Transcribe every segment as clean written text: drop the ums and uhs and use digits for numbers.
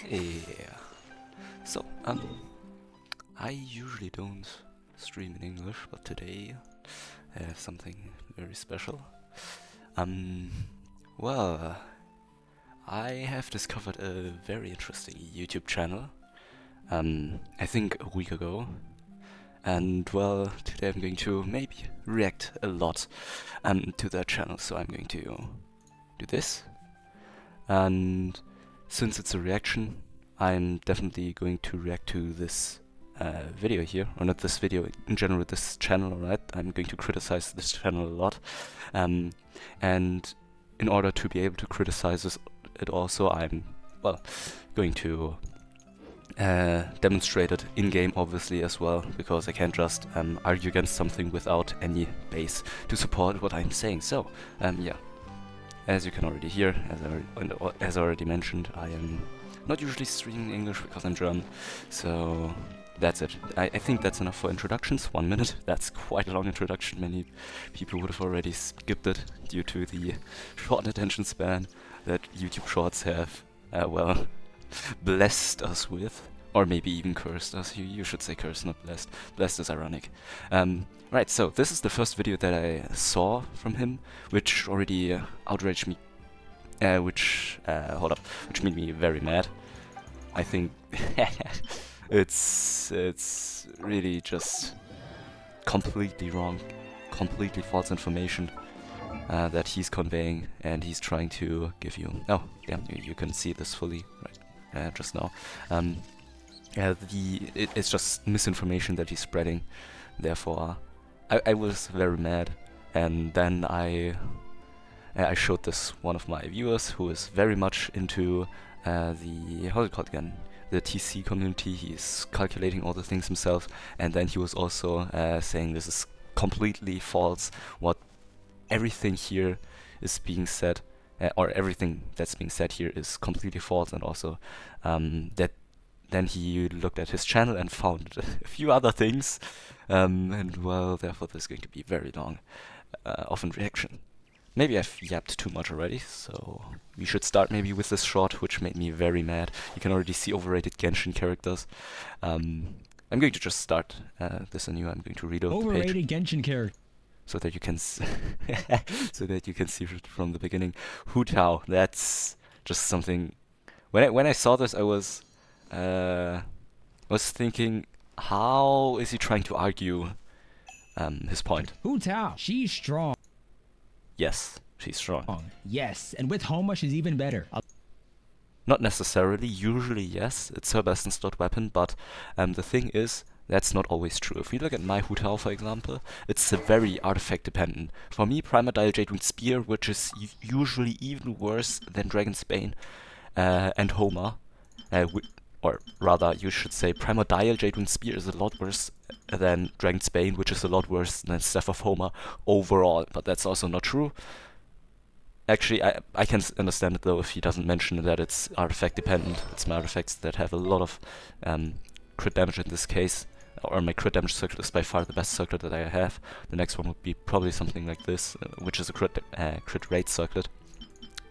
Yeah. So, I usually don't stream in English, but today I have something very special. Um, well, I have discovered a very interesting YouTube channel, I think a week ago. And well, today I'm going to maybe react a lot to that channel, so I'm going to do this. And since it's a reaction, I'm definitely going to react to this video here, or not this video, in general this channel, alright? I'm going to criticize this channel a lot. And in order to be able to criticize it also, I'm, well, going to demonstrate it in-game obviously as well, because I can't just argue against something without any base to support what I'm saying. So, yeah. As you can already hear, as I already mentioned, I am not usually streaming in English because I'm German, so that's it. I think that's enough for introductions. 1 minute, that's quite a long introduction. Many people would have already skipped it due to the short attention span that YouTube Shorts have, well, blessed us with. Or maybe even cursed us. You should say cursed, not blessed. Blessed is ironic. Right, so this is the first video that I saw from him, which already outraged me. Which made me very mad. I think it's really just completely wrong, completely false information that he's conveying, and he's trying to give you. Oh, yeah, you can see this fully right just now. It's just misinformation that he's spreading. Therefore, I was very mad, and then I showed this one of my viewers who is very much into the, how's it called again? The TC community. He's calculating all the things himself, and then he was also saying this is completely false. What everything here is being said, or everything that's being said here is completely false, and also that. Then he looked at his channel and found a few other things, and well, therefore this is going to be very long, often reaction. Maybe I've yapped too much already, so we should start maybe with this short, which made me very mad. You can already see overrated Genshin characters. I'm going to just start this anew. I'm going to reload the page. Overrated Genshin character. So that you can so that you can see it from the beginning. Hu Tao, that's just something. When I saw this, I was thinking, how is he trying to argue his point? Hu Tao, she's strong. Yes, she's strong. Yes, and with Homa, she's even better. Not necessarily. Usually, yes, it's her best in slot weapon, but the thing is, that's not always true. If we look at my Hu Tao, for example, it's very artifact dependent. For me, Primordial Jadewing Spear, which is usually even worse than Dragon's Bane and Homa, or rather, you should say Primordial Jadewing Spear is a lot worse than Dragon's Bane, which is a lot worse than Staff of Homer overall, but that's also not true. Actually, I can understand it though if he doesn't mention that it's artifact dependent. It's my artifacts that have a lot of crit damage in this case, or my crit damage circuit is by far the best circuit that I have. The next one would be probably something like this, which is a crit rate circuit.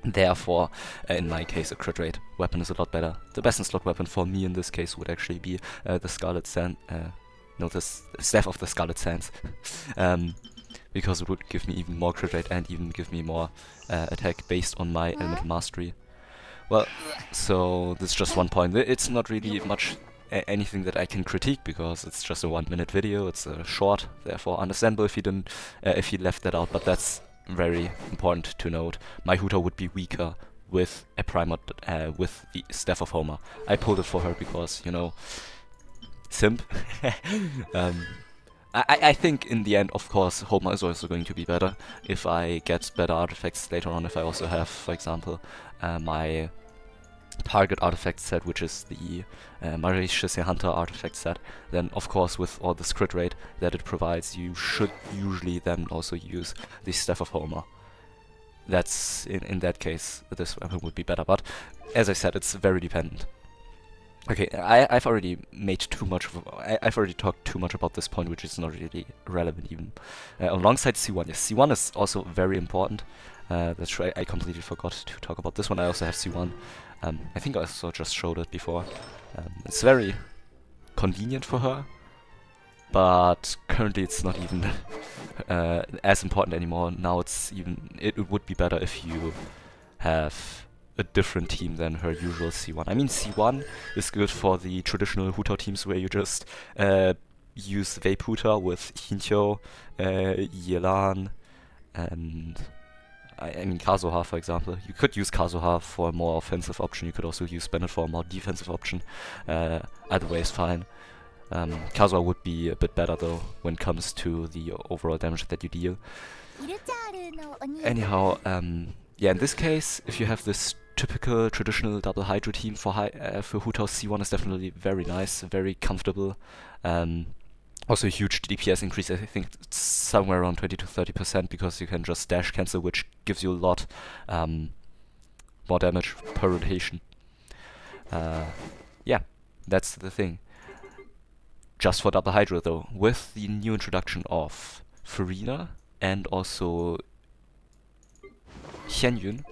Therefore, in my case, a crit rate weapon is a lot better. The best in slot weapon for me in this case would actually be the Scarlet Sand, the Staff of the Scarlet Sands, because it would give me even more crit rate and even give me more attack based on my elemental mastery. Well, so this is just one point. It's not really much anything that I can critique because it's just a 1 minute video. It's short, therefore understandable if he left that out. But that's very important to note. My Hu Tao would be weaker with a with the Staff of Homer. I pulled it for her because, you know, simp. I think in the end, of course, Homer is also going to be better if I get better artifacts later on. If I also have, for example, my target artifact set, which is the Mauritius Hunter artifact set, then of course with all this crit rate that it provides, you should usually then also use the Staff of Homer. That's, in that case, this weapon would be better, but as I said, it's very dependent. Okay, I've already made too much of I've already talked too much about this point, which is not really relevant even. Alongside C1, yes, C1 is also very important. That's right, I completely forgot to talk about this one. I also have C1. I think I also just showed it before. It's very convenient for her, but currently it's not even as important anymore. Now it would be better if you have a different team than her usual C1. I mean, C1 is good for the traditional Hu Tao teams where you just use Vape Hu Tao with Hintyo, Yelan, and I mean Kazuha, for example. You could use Kazuha for a more offensive option. You could also use Bennett for a more defensive option. Either way is fine. Kazuha would be a bit better though when it comes to the overall damage that you deal. Anyhow, yeah, in this case, if you have this typical traditional double Hydro team for Hu Tao, C1 is definitely very nice, very comfortable. Also a huge DPS increase, I think it's somewhere around 20 to 30% because you can just dash cancel, which gives you a lot more damage per rotation. Yeah, that's the thing. Just for double Hydro though, with the new introduction of Farina and also Xianyun,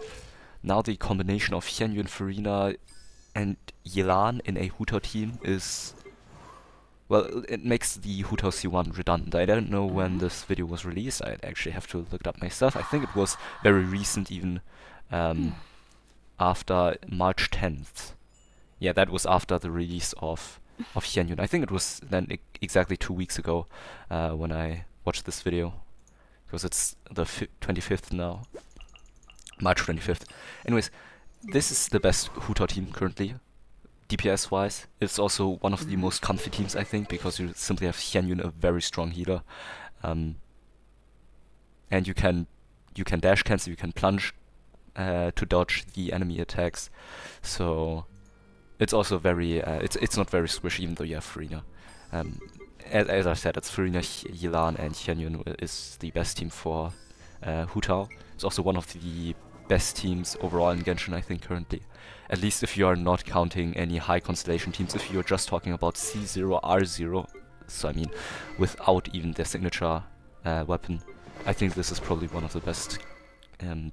now the combination of Xianyun, Farina and Yelan in a Hu Tao team is... well, it makes the Hu Tao C1 redundant. I don't know when this video was released. I'd actually have to look it up myself. I think it was very recent, even after March 10th. Yeah, that was after the release of Xianyun. I think it was then exactly 2 weeks ago when I watched this video. Because it's the 25th now. March 25th. Anyways, this is the best Hu Tao team currently. DPS wise, it's also one of the most comfy teams, I think, because you simply have Xianyun, a very strong healer, and you can dash cancel, you can plunge to dodge the enemy attacks. So it's also very it's not very squishy, even though you have Farina. As I said, it's Farina, Yelan, and Xianyun is the best team for Hu Tao. It's also one of the best teams overall in Genshin, I think, currently. At least if you are not counting any high constellation teams, if you're just talking about C0, R0, so I mean, without even their signature weapon, I think this is probably one of the best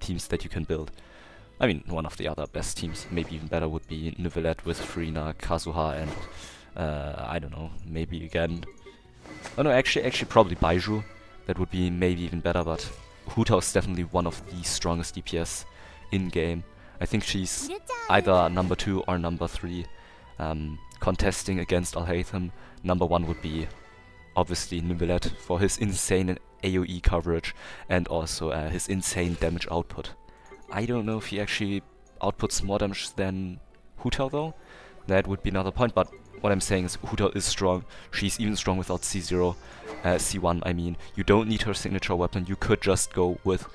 teams that you can build. I mean, one of the other best teams, maybe even better, would be Neuvillette with Farina, Kazuha, and I don't know, maybe again... oh no, actually probably Baizhu. That would be maybe even better, but Hu Tao is definitely one of the strongest DPS in-game. I think she's either number 2 or number 3. Contesting against Alhaitham, number 1 would be obviously Neuvillette for his insane AoE coverage and also his insane damage output. I don't know if he actually outputs more damage than Hu Tao though. That would be another point, but what I'm saying is Hu Tao is strong. She's even strong without C0, C1 I mean. You don't need her signature weapon, you could just go with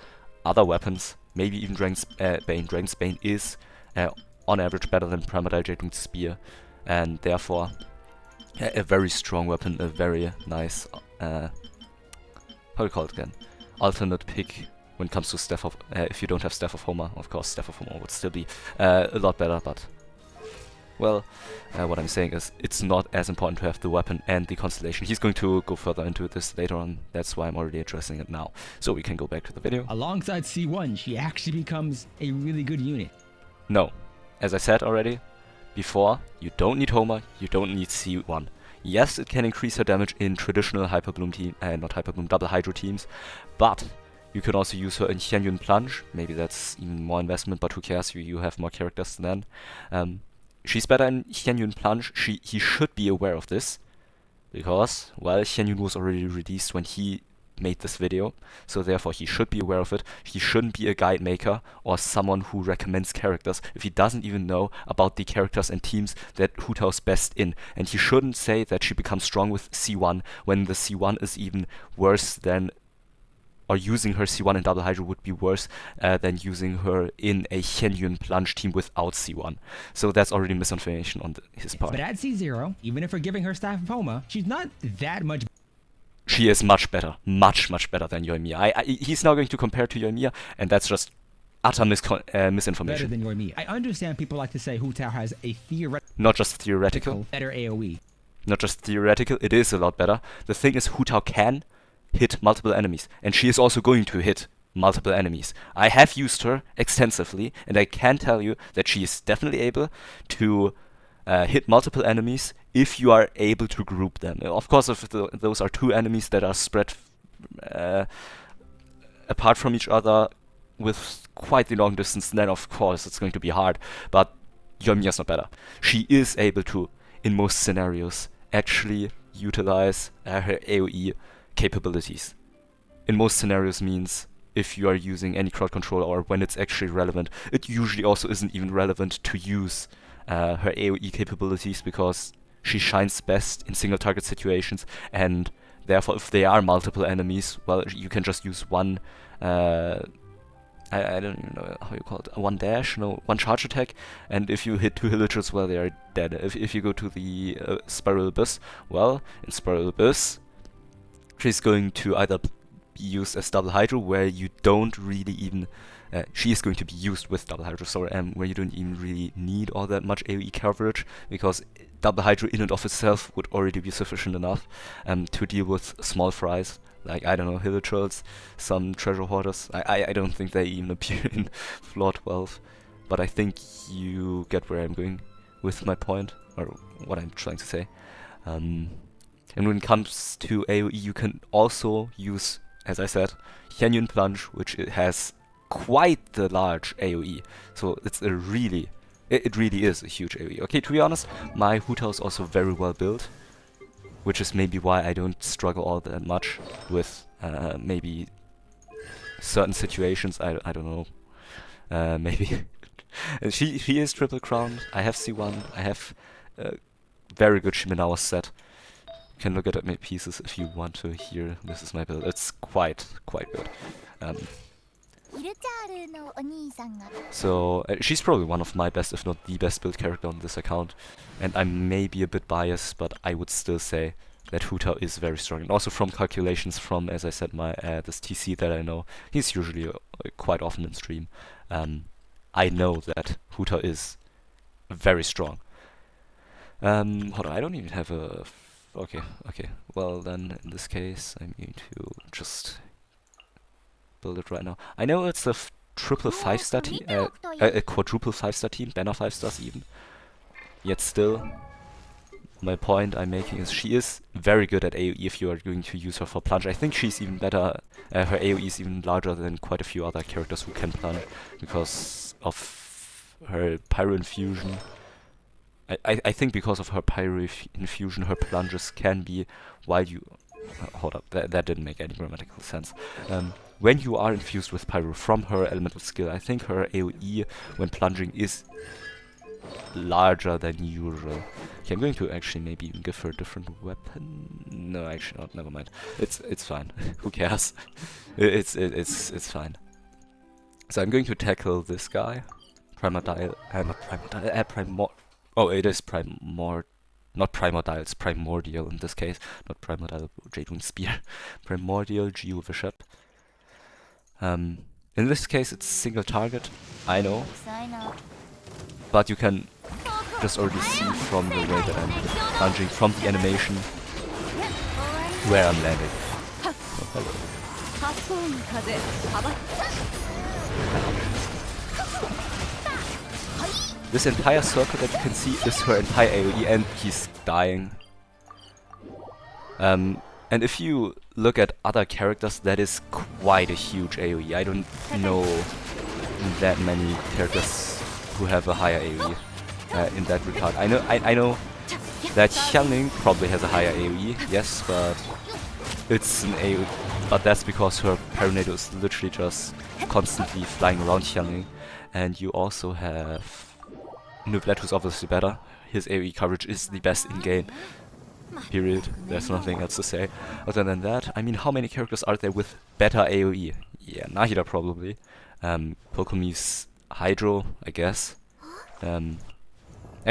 other weapons. Maybe even Dragon's Bane. Dragon's Bane is on average better than Premeditating Spear, and therefore a very strong weapon, a very nice, how do you call it again? Alternate pick when it comes to Staff of, if you don't have Staff of Homer. Of course, Staff of Homer would still be a lot better, but... well, what I'm saying is, it's not as important to have the weapon and the constellation. He's going to go further into this later on, that's why I'm already addressing it now. So we can go back to the video. Alongside C1, she actually becomes a really good unit. No. As I said already before, you don't need Homer, you don't need C1. Yes, it can increase her damage in traditional Hyperbloom team, not Hyperbloom, double Hydro teams, but you can also use her in Xianyun Plunge. Maybe that's even more investment, but who cares, you have more characters then. She's better in Xianyun Plunge. He should be aware of this, because, well, Xianyun was already released when he made this video, so therefore he should be aware of it. He shouldn't be a guide maker or someone who recommends characters if he doesn't even know about the characters and teams that Hu Tao's best in. And he shouldn't say that she becomes strong with C1 when the C1 is even worse than... or using her C1 in double Hydro would be worse than using her in a Xianyun Plunge team without C1. So that's already misinformation on his part. But at C0, even if we're giving her Staff of Homa, she's not that much... she is much better. Much better than Yoimiya. He's now going to compare to Yoimiya, and that's just utter misinformation. better than Yoimiya. I understand people like to say Hu Tao has a theoretical... not just theoretical. better AoE. Not just theoretical, it is a lot better. The thing is, Hu Tao can hit multiple enemies, and she is also going to hit multiple enemies. I have used her extensively, and I can tell you that she is definitely able to hit multiple enemies if you are able to group them. Of course, if those are two enemies that are spread apart from each other with quite the long distance, then of course it's going to be hard. But Yoimiya's not better. She is able to, in most scenarios, actually utilize her AoE capabilities. In most scenarios means if you are using any crowd control or when it's actually relevant. It usually also isn't even relevant to use her AoE capabilities because she shines best in single target situations, and therefore if there are multiple enemies, well, you can just use one I don't even know how you call it, one dash, no, one charge attack, and if you hit two villagers, well, they are dead. If you go to the Spiral Abyss, well, in Spiral Abyss, she's going to either be used as double hydro, where you don't really even she is going to be used with double hydro, sorry, where you don't even really need all that much AoE coverage, because double hydro in and of itself would already be sufficient enough to deal with small fries, like, I don't know, hill trolls, some treasure hoarders. I don't think they even appear in floor 12, but I think you get where I'm going with my point, or what I'm trying to say. And when it comes to AoE, you can also use, as I said, Canyon Plunge, which has quite the large AoE. So it's a really, it really is a huge AoE. Okay, to be honest, my Hu Tao is also very well built, which is maybe why I don't struggle all that much with maybe certain situations. I don't know. Maybe she is triple crowned. I have C1. I have very good Shimenawa set. You can look at my pieces if you want to hear. This is my build. It's quite good. So she's probably one of my best, if not the best built character on this account, and I may be a bit biased, but I would still say that Hu Tao is very strong. And also from calculations from, as I said, my this TC that I know, he's usually quite often in stream. I know that Hu Tao is very strong. Hold on, I don't even have a... Okay. Well then, in this case, I'm going to just build it right now. I know it's a triple 5-star team, a quadruple 5-star team, banner 5 stars even. Yet still, my point I'm making is she is very good at AoE if you are going to use her for plunge. I think she's even better, her AoE is even larger than quite a few other characters who can plunge because of her Pyro Infusion. I think because of her Pyro Infusion, her plunges can be, while you... hold up, that didn't make any grammatical sense. When you are infused with Pyro from her elemental skill, I think her AoE when plunging is larger than usual. Okay, I'm going to actually maybe even give her a different weapon. No, actually not. Never mind. It's fine. Who cares? It's fine. So I'm going to tackle this guy. Primordial. Not Primordial. Oh, it is not Primordial, it's Primordial in this case. Not Primordial Jadewing Spear. Primordial Geo Bishop. In this case it's single target, I know. But you can just already see from the way that I'm plunging, from the animation, where I'm landing. Oh, hello. This entire circle that you can see is her entire AoE, and he's dying. And if you look at other characters, that is quite a huge AoE. I don't know that many characters who have a higher AoE in that regard. I know that Xiangling probably has a higher AoE, yes, but it's an AoE. But that's because her Pyronado is literally just constantly flying around Xiangling, and you also have Nublet, who's obviously better. His AoE coverage is the best in game. Period. There's nothing else to say. Other than that, I mean, how many characters are there with better AoE? Yeah, Nahida probably. Pokemon's Hydro, I guess. I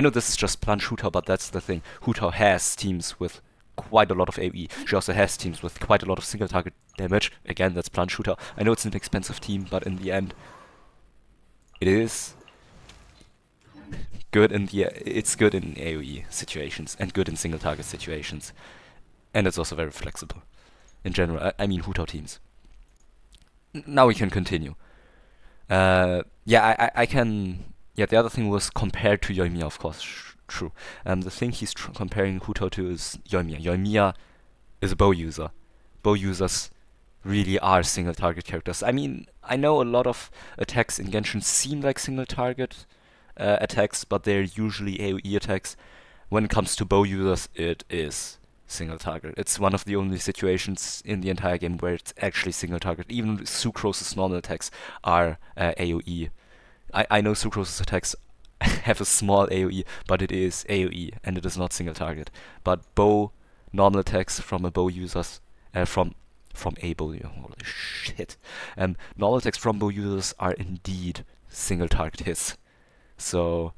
know this is just plunge Hu Tao, but that's the thing. Hu Tao has teams with quite a lot of AoE. She also has teams with quite a lot of single target damage. Again, that's plunge Hu Tao. I know it's an expensive team, but in the end, it is good in it's good in AoE situations and good in single target situations, and it's also very flexible in general. I mean Hu Tao teams. Now we can continue. Yeah, I can. Yeah, the other thing was compared to Yoimiya, of course. True. The thing he's comparing Hutao to is Yoimiya. Yoimiya is a bow user. Bow users really are single target characters. I mean, I know a lot of attacks in Genshin seem like single target attacks, but they're usually AoE attacks. When it comes to bow users, it is single target. It's one of the only situations in the entire game where it's actually single target. Even Sucrose's normal attacks are AoE. I know Sucrose's attacks have a small AoE, but it is AoE and it is not single target. But bow normal attacks from a bow users from a bow user, holy shit. Normal attacks from bow users are indeed single target hits. So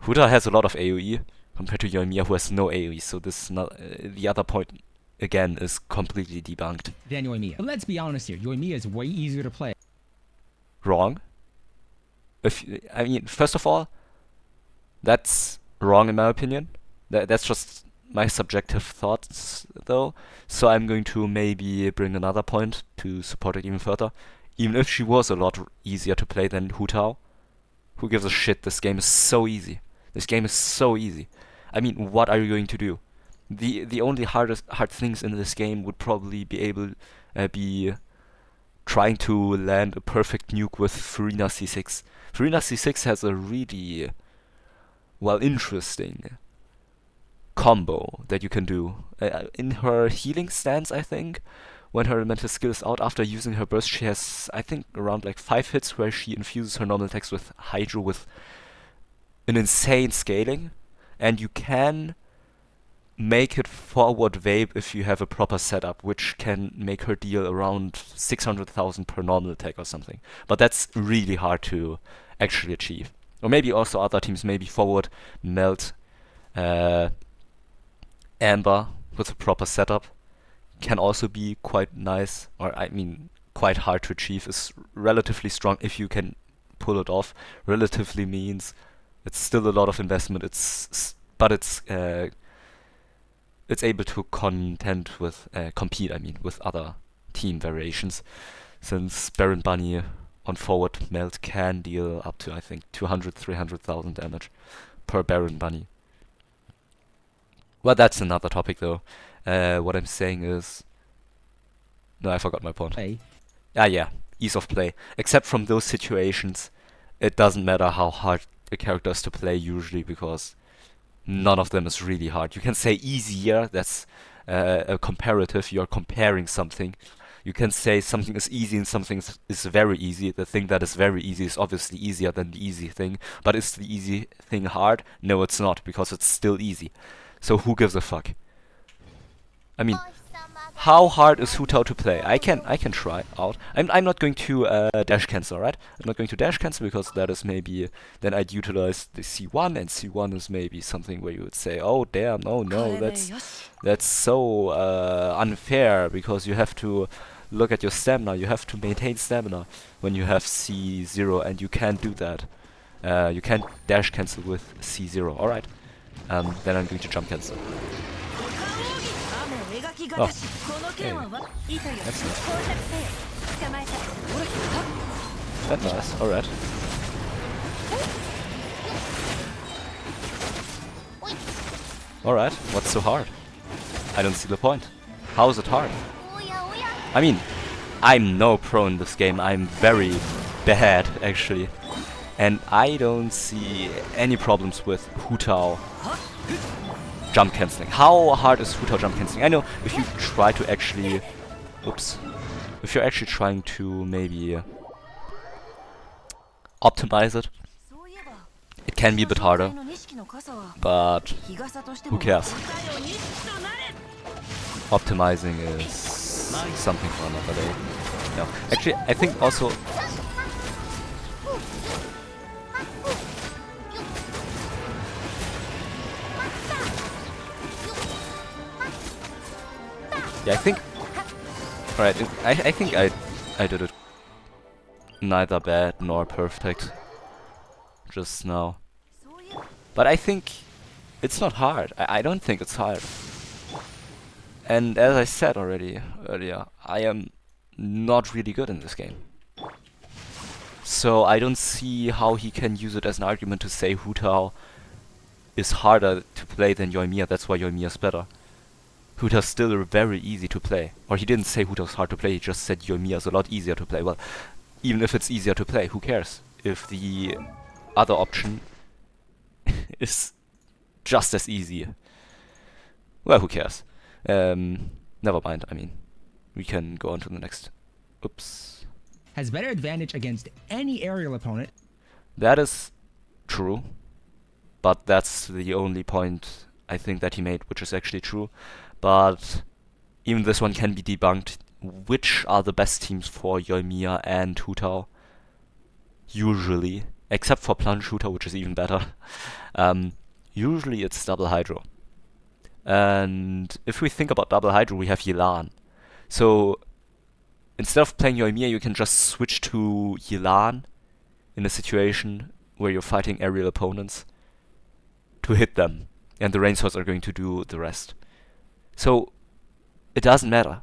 Huda has a lot of AoE compared to Yoimiya, who has no AoE. So this is not the other point again is completely debunked. Than Yoimiya. But let's be honest here. Yoimiya is way easier to play. Wrong. I mean, first of all, that's wrong in my opinion. That's just my subjective thoughts, though. So I'm going to maybe bring another point to support it even further. Even if she was a lot easier to play than Hu Tao, who gives a shit? This game is so easy. This game is so easy. I mean, what are you going to do? The only hard things in this game would probably be trying to land a perfect nuke with Furina C6. Furina C6 has a really, well, interesting combo that you can do. In her healing stance, I think, when her elemental skill is out after using her burst, she has, I think, around like 5 hits where she infuses her normal attacks with Hydro with an insane scaling. And you can make it forward vape if you have a proper setup, which can make her deal around 600,000 per normal attack or something. But that's really hard to actually achieve. Or maybe also other teams, maybe forward melt Amber with a proper setup can also be quite nice, or I mean quite hard to achieve. Is relatively strong if you can pull it off. Relatively means it's still a lot of investment. But it's able to compete. I mean, with other team variations, since Baron Bunny on forward melt can deal up to I think 200-300,000 damage per Baron Bunny. Well, that's another topic though. What I'm saying is, no, I forgot my point. Play. Yeah, ease of play. Except from those situations, it doesn't matter how hard a character is to play usually, because none of them is really hard. You can say easier, that's a comparative, you're comparing something. You can say something is easy and something is very easy. The thing that is very easy is obviously easier than the easy thing. But is the easy thing hard? No, it's not, because it's still easy. So who gives a fuck? I mean, how hard is Hu Tao to play? I can try out. I'm not going to dash cancel, right? I'm not going to dash cancel because that is maybe, then I'd utilize the C1, and C1 is maybe something where you would say, oh damn, oh no, that's so unfair, because you have to look at your stamina, you have to maintain stamina when you have C0, and you can't do that. You can't dash cancel with C0, alright. Then I'm going to jump cancel. Oh, okay. That's nice. That's nice, alright. Alright, what's so hard? I don't see the point. How is it hard? I mean, I'm no pro in this game, I'm very bad actually. And I don't see any problems with Hu Tao jump cancelling. How hard is Hu Tao jump cancelling? I know if you try to actually... Oops. If you're actually trying to maybe optimize it, it can be a bit harder. But who cares? Optimizing is something for another day. No. Actually, I think also... Yeah, I think... Alright, I think I did it neither bad nor perfect just now. But I think it's not hard. I don't think it's hard. And as I said already earlier, I am not really good in this game. So I don't see how he can use it as an argument to say Hu Tao is harder to play than Yoimiya, that's why Yoimiya is better. Hu Tao's still very easy to play. Or he didn't say Hu Tao's hard to play, he just said Yoimiya is a lot easier to play. Well, even if it's easier to play, who cares? If the other option is just as easy. Well, who cares? Never mind, I mean, we can go on to the next. Oops. Has better advantage against any aerial opponent. That is true. But that's the only point I think that he made, which is actually true. But even this one can be debunked. Which are the best teams for Yoimiya and Hu Tao? Usually. Except for Plunge Hu Tao, which is even better. Usually it's double Hydro. And if we think about double Hydro, we have Yelan. So instead of playing Yoimiya, you can just switch to Yelan in a situation where you're fighting aerial opponents to hit them. And the rain swords are going to do the rest. So it doesn't matter.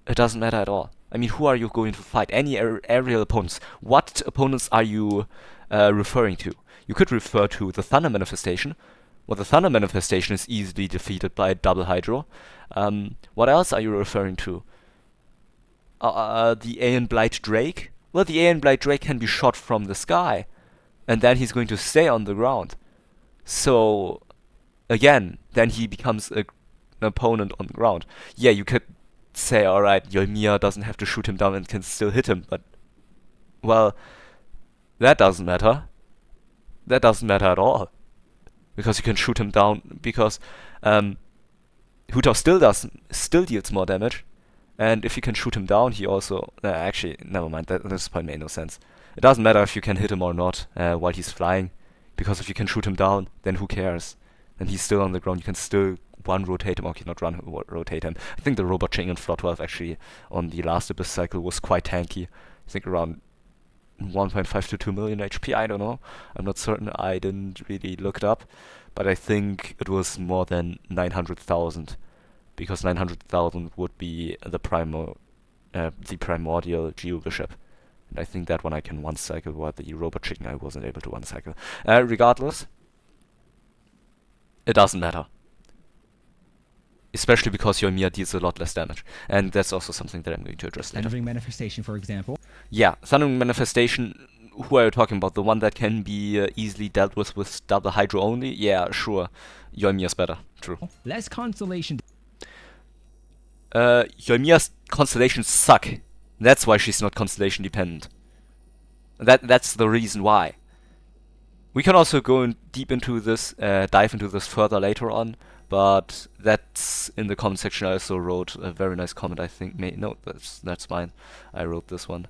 It doesn't matter at all. I mean, who are you going to fight? Any aerial opponents. What opponents are you referring to? You could refer to the Thunder Manifestation. Well, the Thunder Manifestation is easily defeated by double Hydro. What else are you referring to? The Aeon Blight Drake? Well, the Aeon Blight Drake can be shot from the sky. And then he's going to stay on the ground. So, again, then he becomes an opponent on the ground. Yeah, you could say, alright, Yoimiya doesn't have to shoot him down and can still hit him, but, well, that doesn't matter. That doesn't matter at all. Because you can shoot him down, because Hu Tao still deals more damage, and if you can shoot him down, he also, actually, never mind, this point made no sense. It doesn't matter if you can hit him or not while he's flying, because if you can shoot him down, then who cares? Then he's still on the ground, you can still rotate him, okay, not rotate him. I think the Robot Chain in Floor 12 actually on the last Abyss cycle was quite tanky. I think around 1.5 to 2 million HP, I don't know. I'm not certain, I didn't really look it up. But I think it was more than 900,000. Because 900,000 would be the primordial Geo Bishop. And I think that one I can one cycle, while the Robot Chicken I wasn't able to one cycle. Regardless, it doesn't matter. Especially because Yoimiya deals a lot less damage. And that's also something that I'm going to address later. Thundering Manifestation, for example. Yeah, Thundering Manifestation, who are you talking about? The one that can be easily dealt with double Hydro only? Yeah, sure. Yoimiya's better, true. Less Constellation. Yoimiya's constellations suck. That's why she's not constellation dependent. That's the reason why. We can also go deep into this, dive into this further later on, but that's in the comment section. I also wrote a very nice comment, I think. No, that's mine. I wrote this one.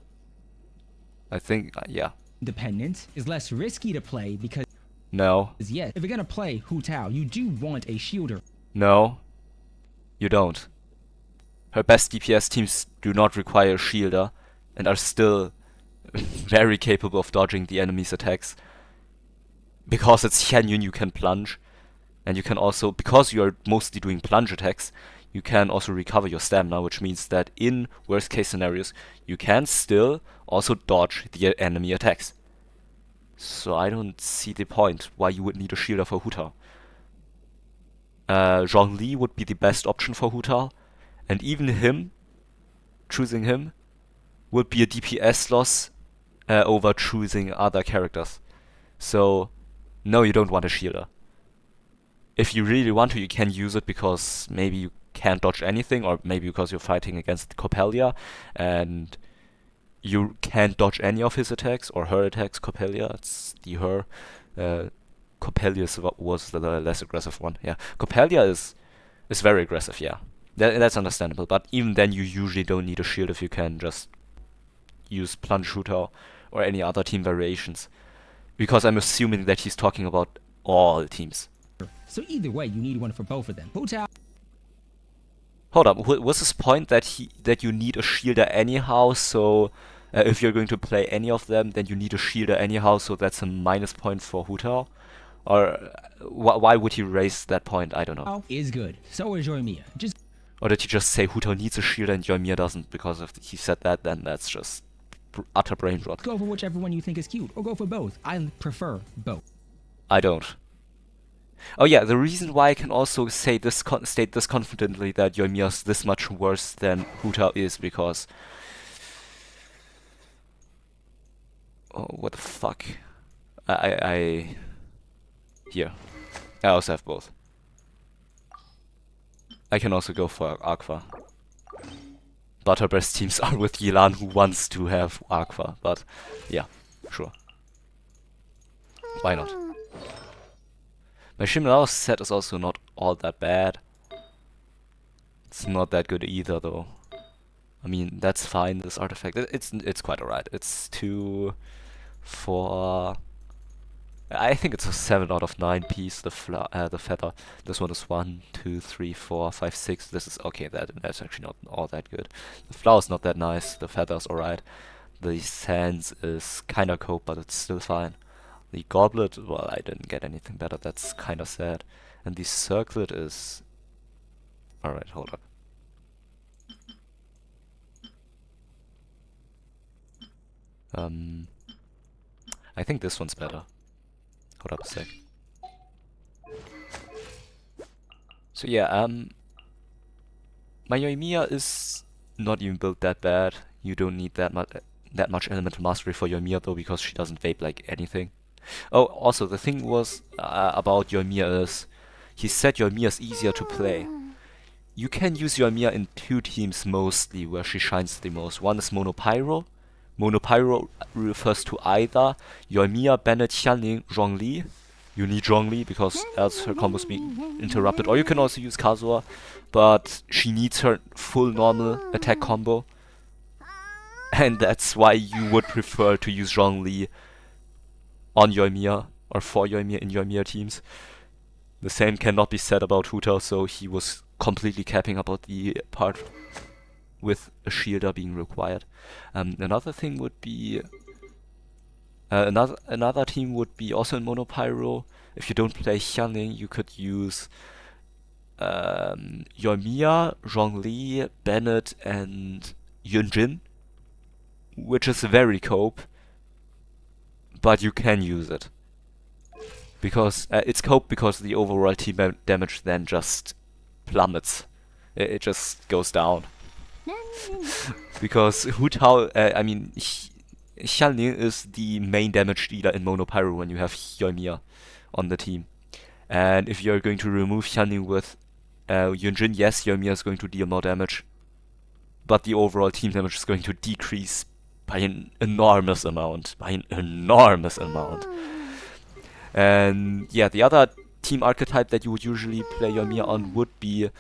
I think, yeah. Dependent is less risky to play because... No. Yes, if you're gonna play Hu Tao, you do want a shielder. No. You don't. Her best DPS teams do not require a shielder and are still very capable of dodging the enemy's attacks. Because it's Xianyun, you can plunge. And you can also, because you are mostly doing plunge attacks, you can also recover your stamina, which means that in worst case scenarios, you can still also dodge the enemy attacks. So I don't see the point why you would need a shielder for Hu Tao. Zhongli would be the best option for Hu Tao. And even him, choosing him, would be a DPS loss over choosing other characters. So, no, you don't want a shielder. If you really want to, you can use it because maybe you can't dodge anything, or maybe because you're fighting against Coppelia, and you can't dodge any of his attacks, or her attacks. Coppelia, it's the her. Coppelia was the less aggressive one, yeah. Coppelia is very aggressive, yeah. That's understandable, but even then you usually don't need a shield if you can just use Plunge Hu Tao or any other team variations. Because I'm assuming that he's talking about all teams. So either way, you need one for both of them. Hu Tao. Hold up, was his point that you need a shielder anyhow, so if you're going to play any of them, then you need a shielder anyhow, so that's a minus point for Hu Tao? Or why would he raise that point? I don't know. Is good. So is Yoimiya. Just Or did he just say Hu Tao needs a shield and Yoimiya doesn't? Because if he said that, then that's just utter brain rot. Go for whichever one you think is cute, or go for both. I prefer both. I don't. Oh yeah, the reason why I can also say this state this confidently that Yoimiya's this much worse than Hu Tao is because... Oh, what the fuck? Here. I also have both. I can also go for Aqua. But her best teams are with Yelan, who wants to have Aqua. But yeah, sure. Why not? My Shimalaos set is also not all that bad. It's not that good either, though. I mean, that's fine, this artifact. It's quite alright. It's 2, 4... I think it's a 7 out of 9 piece, the feather. This one is 1, 2, 3, 4, 5, 6. This is okay, that's actually not all that good. The flower's not that nice, the feather's alright. The sands is kinda cope, but it's still fine. The goblet, well, I didn't get anything better, that's kinda sad. And the circlet is... Alright, hold up. I think this one's better. Hold up a sec. So yeah, my Yoimiya is not even built that bad. You don't need that much elemental mastery for Yoimiya though, because she doesn't vape like anything. Oh, also the thing was about Yoimiya is he said Yoimiya is easier to play. You can use Yoimiya in 2 teams mostly where she shines the most. One is Monopyro. Monopyro refers to either Yoimiya, Bennett, Xianling, Zhongli. You need Zhongli because else her combos be interrupted. Or you can also use Kazuha, but she needs her full normal attack combo. And that's why you would prefer to use Zhongli on Yoimiya or for Yoimiya in Yoimiya teams. The same cannot be said about Hu Tao, so he was completely capping about the part with a shielder being required. Another thing would be... another team would be also in Monopyro. If you don't play Xianling, you could use Yoimiya, Zhongli, Bennett, and Yunjin, which is very cope, but you can use it. Because it's cope because the overall team damage then just plummets. It just goes down. Because Hu Tao, I mean, Xianling is the main damage dealer in Monopyro when you have Yoimiya on the team. And if you're going to remove Xianling with Yunjin, yes, Yoimiya is going to deal more damage. But the overall team damage is going to decrease by an enormous amount. And yeah, the other team archetype that you would usually play Yoimiya on would be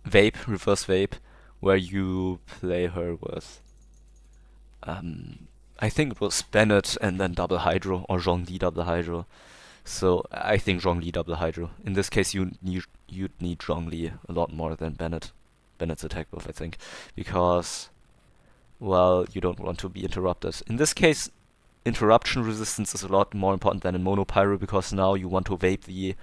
Vape, reverse Vape, where you play her with I think it was Bennett and then double Hydro, or Zhongli double Hydro. So I think Zhongli double Hydro. In this case you'd need Zhongli a lot more than Bennett. Bennett's attack buff, I think. Because, well, you don't want to be interrupted. In this case, interruption resistance is a lot more important than in Monopyro, because now you want to vape the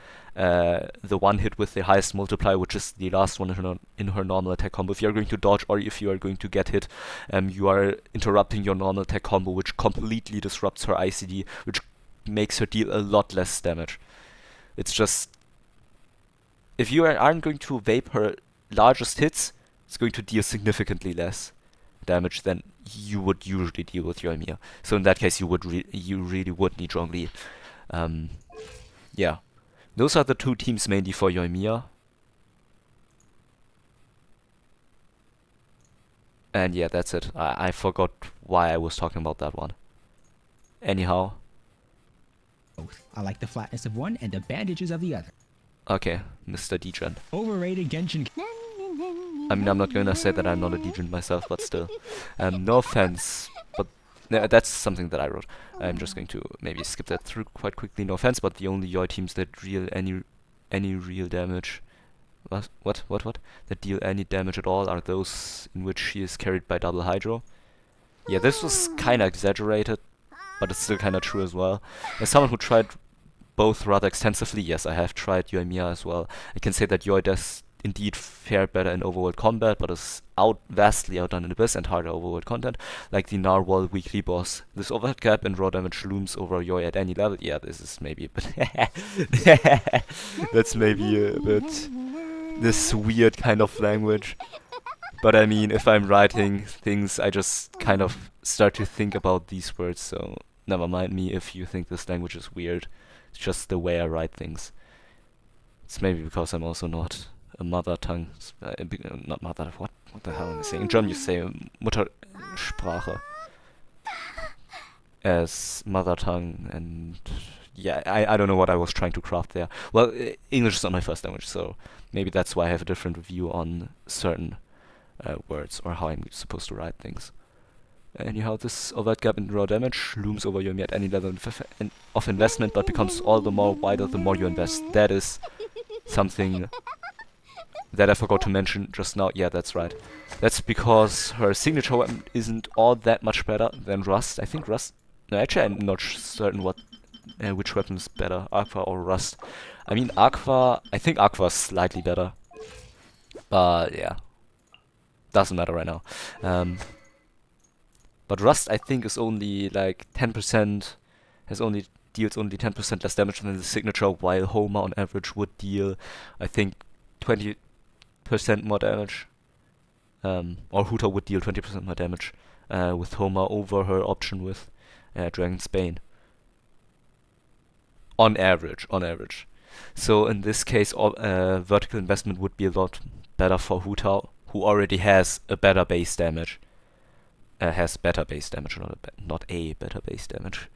one hit with the highest multiplier, which is the last one in her normal attack combo. If you are going to dodge or if you are going to get hit, you are interrupting your normal attack combo, which completely disrupts her ICD, which makes her deal a lot less damage. It's just, if you aren't going to vape her largest hits, it's going to deal significantly less damage than you would usually deal with Yoimiya. So in that case, you really would need Zhongli. Yeah, those are the 2 teams mainly for Yoimiya. And yeah, that's it. I forgot why I was talking about that one. Anyhow. I like the flatness of one and the bandages of the other. Okay, Mr. Degen. Overrated Genshin. I mean, I'm not gonna say that I'm not a Degen myself, but still. No offense, but that's something that I wrote. I'm just going to maybe skip that through quite quickly. No offense, but the only Yoi teams that deal any real damage, what? That deal any damage at all are those in which she is carried by double Hydro. Yeah, this was kinda exaggerated, but it's still kinda true as well. As someone who tried both rather extensively, yes, I have tried Yoimiya as well. I can say that Yoi does indeed fared better in overworld combat, but is vastly outdone in Abyss and harder overworld content, like the Narwhal weekly boss. This overhead cap and raw damage looms over Yoi at any level. Yeah, this is maybe a bit... That's maybe a bit... this weird kind of language. But I mean, if I'm writing things, I just kind of start to think about these words, so never mind me if you think this language is weird. It's just the way I write things. It's maybe because I'm also not a mother tongue, not mother, what the hell am I saying? In German you say Muttersprache as mother tongue, and yeah, I don't know what I was trying to craft there. Well, English is not my first language, so maybe that's why I have a different view on certain words, or how I'm supposed to write things. Anyhow, this overt gap in raw damage looms over Yomi at any level of investment, but becomes all the more wider the more you invest. That is something that I forgot to mention just now. Yeah, that's right. That's because her signature weapon isn't all that much better than Rust. I think Rust... No, actually, I'm not certain which weapon is better, Aqua or Rust. I mean, Aqua... I think Aqua is slightly better. But, yeah. Doesn't matter right now. But Rust, I think, is only like 10%... deals only 10% less damage than the signature, while Homer on average would deal, I think, 20% more damage. Or Huta would deal 20% more damage with Homer over her option with Dragon's Bane. On average. So in this case, vertical investment would be a lot better for Huta, who already has a better base damage. Has better base damage, not a better base damage.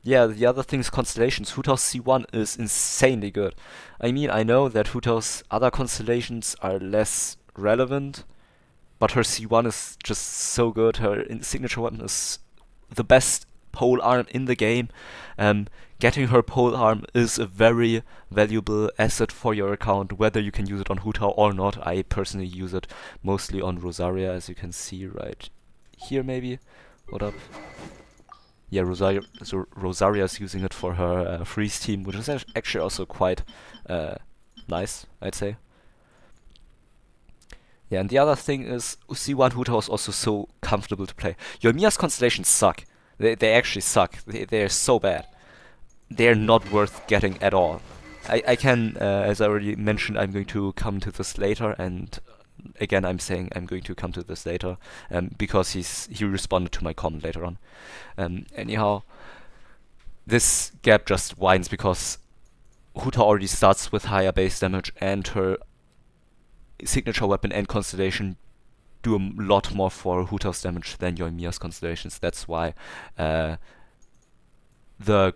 Yeah, the other thing is constellations. Huta's C1 is insanely good. I mean, I know that Huta's other constellations are less relevant, but her C1 is just so good. Her signature weapon is the best pole arm in the game. Getting her pole arm is a very valuable asset for your account, whether you can use it on Huta or not. I personally use it mostly on Rosaria, as you can see right here maybe. What up? Yeah, Rosaria is using it for her freeze team, which is actually also quite nice, I'd say. Yeah, and the other thing is, C1 Huta was also so comfortable to play. Yoimiya's constellations suck. They actually suck. They're so bad. They're not worth getting at all. I can, as I already mentioned, I'm going to come to this later, and again I'm saying I'm going to come to this later, because he responded to my comment later on. Anyhow, this gap just widens because Huta already starts with higher base damage, and her signature weapon and constellation do a lot more for Huta's damage than Yoimiya's constellations. That's why the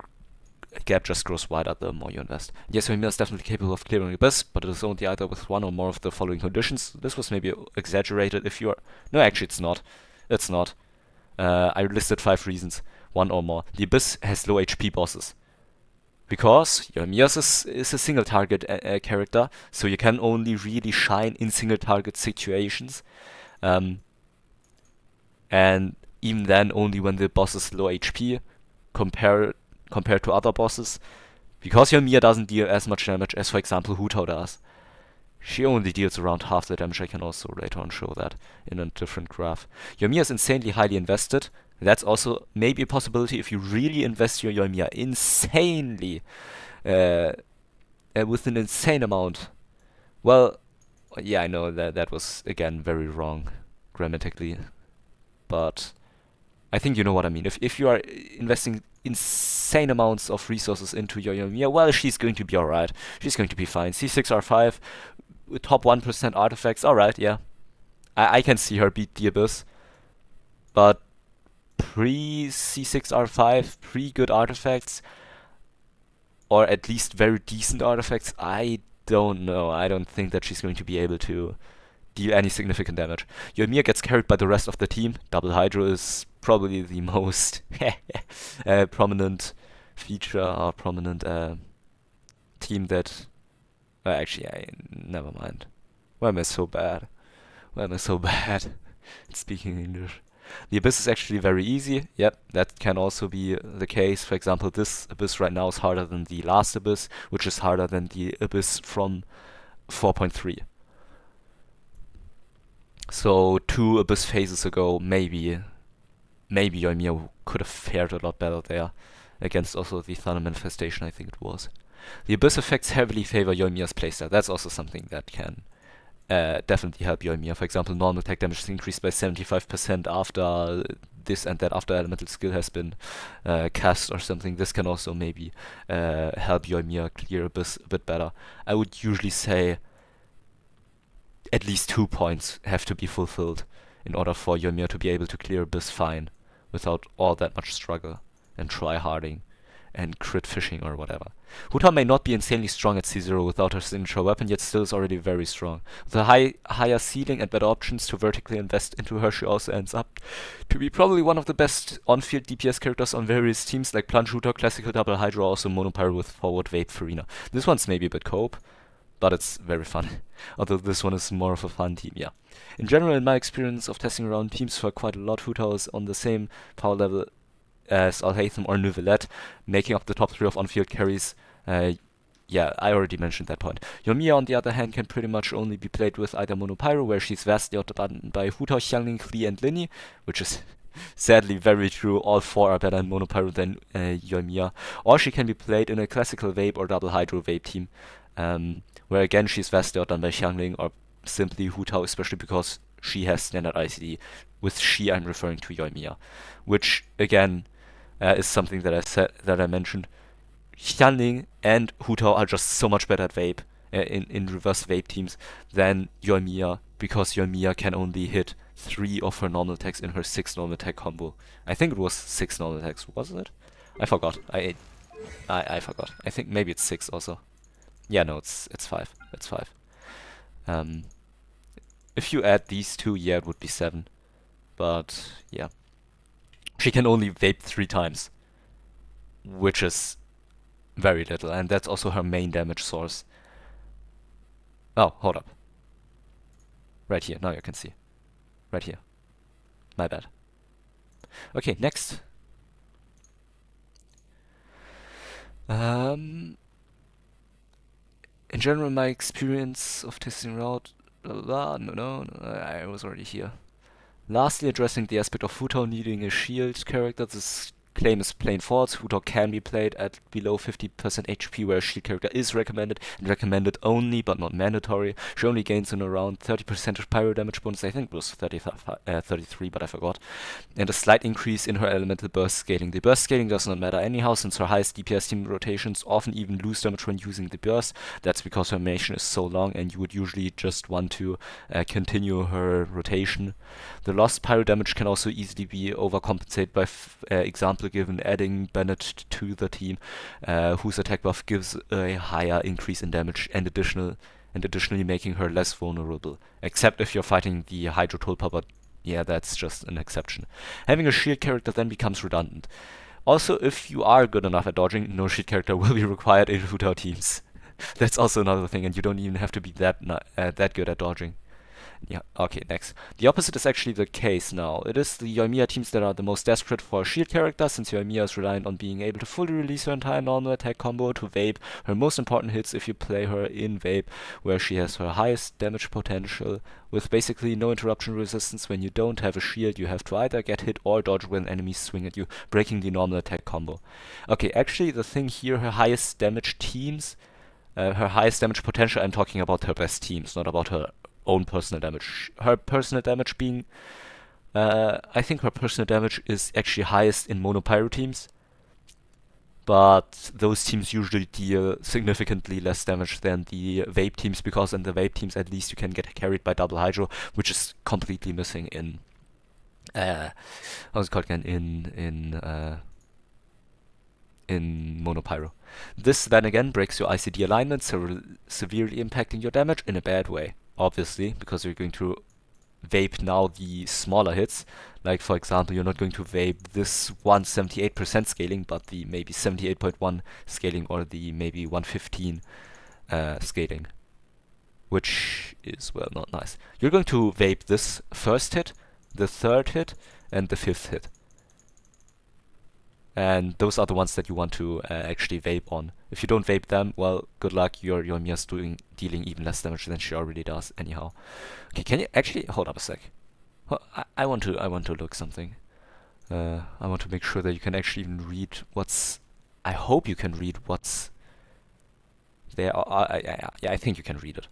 gap just grows wider the more you invest. Yes, Yoimiya is definitely capable of clearing Abyss, but it is only either with one or more of the following conditions. This was maybe exaggerated if you're... No, actually it's not. It's not. I listed 5 reasons. 1 or more. The Abyss has low HP bosses. Because Yoimiya is a single target character, so you can only really shine in single target situations. And even then, only when the boss is low HP, compared to other bosses. Because Yoimiya doesn't deal as much damage as, for example, Huta does. She only deals around half the damage. I can also later on show that in a different graph. Yoimiya is insanely highly invested. That's also maybe a possibility if you really invest your Yoimiya insanely, with an insane amount. Well, yeah, I know that was, again, very wrong grammatically. But I think you know what I mean. If you are investing insane amounts of resources into your Yoimiya, well, she's going to be alright. She's going to be fine. C6R5, top 1% artifacts, alright, yeah. I can see her beat the Abyss. But pre-C6R5, pre-good artifacts, or at least very decent artifacts, I don't know. I don't think that she's going to be able to deal any significant damage. Yoimiya gets carried by the rest of the team. Double Hydro is probably the most prominent feature or prominent team that... actually, never mind. Why am I so bad? Speaking English. The Abyss is actually very easy. Yep, that can also be the case. For example, this Abyss right now is harder than the last Abyss, which is harder than the Abyss from 4.3. So 2 Abyss phases ago, maybe Yoimiya could have fared a lot better there against also the Thunder Manifestation, I think it was. The Abyss effects heavily favor Yoimiya's playstyle. That's also something that can definitely help Yoimiya. For example, normal attack damage is increased by 75% after this and that, after elemental skill has been cast or something. This can also maybe help Yoimiya clear Abyss a bit better. I would usually say at least 2 points have to be fulfilled in order for Yoimiya to be able to clear Abyss fine without all that much struggle and try-harding and crit fishing or whatever. Huta may not be insanely strong at C0 without her signature weapon, yet still is already very strong. With a higher ceiling and better options to vertically invest into her, she also ends up to be probably one of the best on-field DPS characters on various teams like Plunge Huta, Classical Double Hydra, also Monopyro with Forward Vape Farina. This one's maybe a bit cope, but it's very fun. Although this one is more of a fun team, yeah. In general, in my experience of testing around teams for quite a lot, Huta is on the same power level as Alhaitham or Neuvillette, making up the top 3 of on-field carries. Yeah, I already mentioned that point. Yoimiya, on the other hand, can pretty much only be played with either Monopyro, where she's vastly outdone by Huta, Xiangling, Klee, and Linny, which is sadly very true. All 4 are better in Monopyro than Yoimiya. Or she can be played in a classical Vape or Double Hydro Vape team, where again she's vastly outdone by Xiangling or simply Huta, especially because she has standard ICD. With she, I'm referring to Yoimiya, which again is something that I mentioned. Xiangling and Huta are just so much better at Vape, in reverse Vape teams, than Yoimiya, because Yoimiya can only hit 3 of her normal attacks in her 6 normal attack combo. I think it was 6 normal attacks, was it? I forgot. I forgot. I think maybe it's 6 also. Yeah, no, it's 5. It's 5. If you add these 2, yeah, it would be 7. But yeah, she can only Vape 3 times, which is very little, and that's also her main damage source. Oh, hold up. Right here, now you can see. Right here. My bad. Okay, next. In general, my experience of testing out, no, I was already here. Lastly, addressing the aspect of Huta needing a shield character, this claim is plain false. Huta can be played at below 50% HP, where a shield character is recommended, and recommended only, but not mandatory. She only gains an around 30% pyro damage bonus, I think it was 33, but I forgot, and a slight increase in her elemental burst scaling. The burst scaling does not matter anyhow, since her highest DPS team rotations often even lose damage when using the burst. That's because her animation is so long, and you would usually just want to continue her rotation. The lost pyro damage can also easily be overcompensated by example given adding Bennett to the team, whose attack buff gives a higher increase in damage and additionally making her less vulnerable. Except if you're fighting the Hydro Tulpa, but yeah, that's just an exception. Having a shield character then becomes redundant. Also, if you are good enough at dodging, no shield character will be required in Huta teams. That's also another thing, and you don't even have to be that good at dodging. Yeah, okay, next. The opposite is actually the case now. It is the Yoimiya teams that are the most desperate for a shield character, since Yoimiya is reliant on being able to fully release her entire normal attack combo to Vape her most important hits if you play her in Vape, where she has her highest damage potential, with basically no interruption resistance. When you don't have a shield, you have to either get hit or dodge when enemies swing at you, breaking the normal attack combo. Okay, actually the thing here, her highest damage teams, her highest damage potential, I'm talking about her best teams, not about her own personal damage. Her personal damage being, I think her personal damage is actually highest in Monopyro teams, but those teams usually deal significantly less damage than the Vape teams, because in the Vape teams at least you can get carried by Double Hydro, which is completely missing in, how's it called again, in Monopyro. This then again breaks your ICD alignment, severely impacting your damage in a bad way. Obviously, because you're going to Vape now the smaller hits. Like, for example, you're not going to Vape this 178% scaling, but the maybe 78.1 scaling or the maybe 115 scaling. Which is, well, not nice. You're going to Vape this first hit, the third hit, and the 5th hit. And those are the ones that you want to actually vape on. If you don't vape them, well, good luck. Your Mia's dealing even less damage than she already does. Anyhow, okay. Can you actually hold up a sec? I want to look something. I want to make sure that you can actually even read what's. I hope you can read what's there. Yeah, I think you can read it.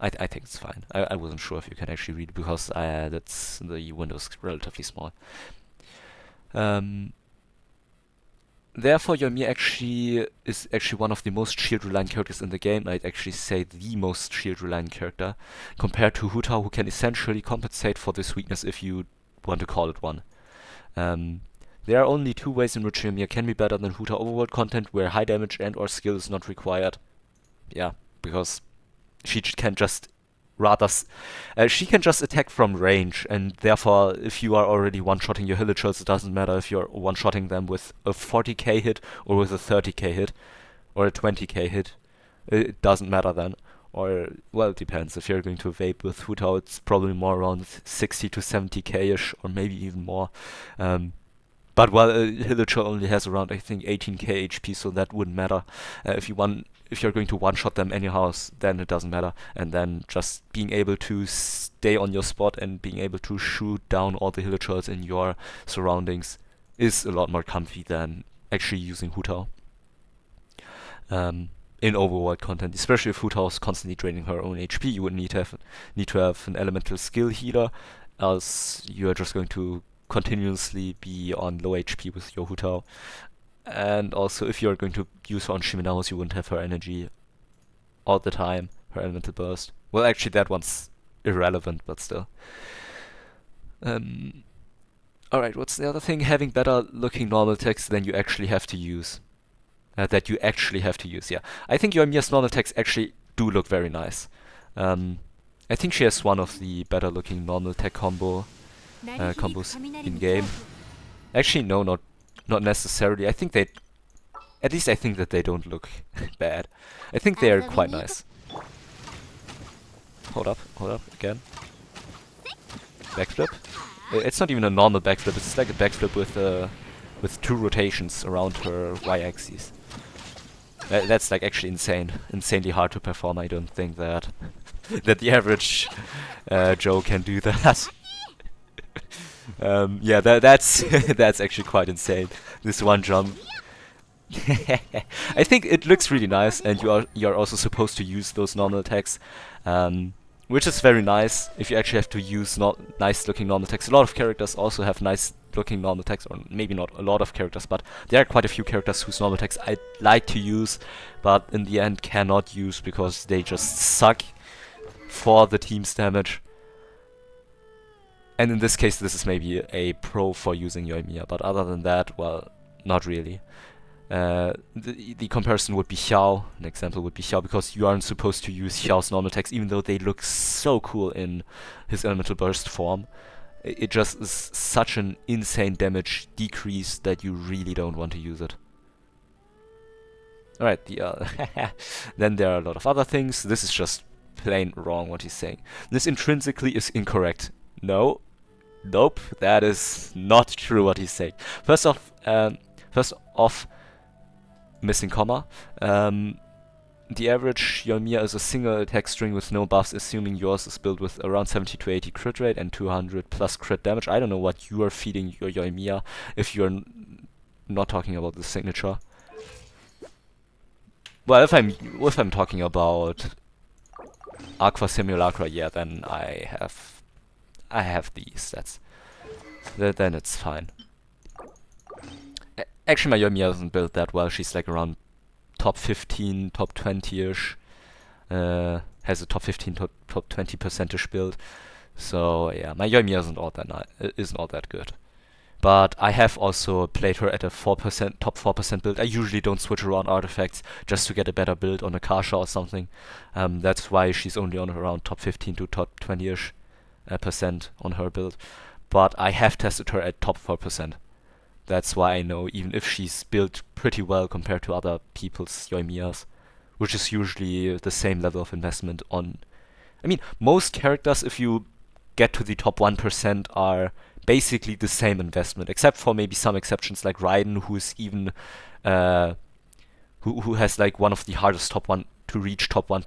I think it's fine. I wasn't sure if you can actually read it because that's the window's relatively small. Therefore, Yoimiya is actually one of the most shield-reliant characters in the game. I'd actually say the most shield-reliant character, compared to Hu Tao, who can essentially compensate for this weakness if you want to call it one. There are only two ways in which Yoimiya can be better than Hu Tao overworld content, where high damage and/or skill is not required. Yeah, because she can just she can just attack from range, and therefore, if you are already one-shotting your Hillagers, it doesn't matter if you're one-shotting them with a 40k hit or with a 30k hit or a 20k hit. It doesn't matter then. Or, well, it depends. If you're going to vape with Hu Tao, it's probably more around 60 to 70k-ish, or maybe even more. But well, Hillager only has around, I think, 18k HP, so that wouldn't matter. If you're going to one-shot them anyhow, then it doesn't matter. And then just being able to stay on your spot and being able to shoot down all the Hillagers in your surroundings is a lot more comfy than actually using Hu Tao. In overworld content, especially if Hu Tao is constantly draining her own HP, you would need to have an elemental skill healer, else you are just going to continuously be on low HP with your Hu Tao. And also, if you're going to use her on Shiminaos, you wouldn't have her energy all the time, her elemental burst. Well, actually, that one's irrelevant, but still. Alright, what's the other thing? Having better looking normal text than you actually have to use. Yeah. I think Yoimiya's normal text actually do look very nice. I think she has one of the better looking normal tech combos in game. Actually, no, not necessarily. I think that they don't look bad. I think they are quite nice. Hold up, again. Backflip. It's not even a normal backflip. It's like a backflip with two rotations around her y-axis. That's like actually insanely hard to perform. I don't think that the average Joe can do that. Yeah, that's that's actually quite insane. This one jump. I think it looks really nice, and you're also supposed to use those normal attacks, which is very nice. If you actually have to use nice looking normal attacks, a lot of characters also have nice looking normal attacks, or maybe not a lot of characters, but there are quite a few characters whose normal attacks I like to use, but in the end cannot use because they just suck for the team's damage. And in this case, this is maybe a pro for using Yoimiya, but other than that, well, not really. The comparison would be Xiao. An example would be Xiao, because you aren't supposed to use Xiao's normal attacks, even though they look so cool in his elemental burst form. It just is such an insane damage decrease that you really don't want to use it. Alright, then there are a lot of other things. This is just plain wrong what he's saying. This intrinsically is incorrect. No. Nope, that is not true what he's saying. First off, missing comma. The average Yoimiya is a single attack string with no buffs, assuming yours is built with around 70 to 80 crit rate and 200 plus crit damage. I don't know what you are feeding your Yoimiya if you're not talking about the signature. Well, if I'm talking about Aqua Simulacra, yeah, then I have these stats. Then it's fine. Actually, my Yoimiya isn't built that well. She's like around top 15, top 20-ish. Has a top 15, top 20 percentage build. So yeah, my Yoimiya isn't all that good. But I have also played her at a top 4% build. I usually don't switch around artifacts just to get a better build on a Kasha or something. That's why she's only on around top 15 to top 20-ish percent on her build. But I have tested her at top 4%. That's why I know, even if she's built pretty well compared to other people's Yoimiyas, which is usually the same level of investment on... I mean, most characters, if you get to the top 1% are basically the same investment, except for maybe some exceptions like Raiden, who's even who has like one of the hardest top 1 to reach top 1%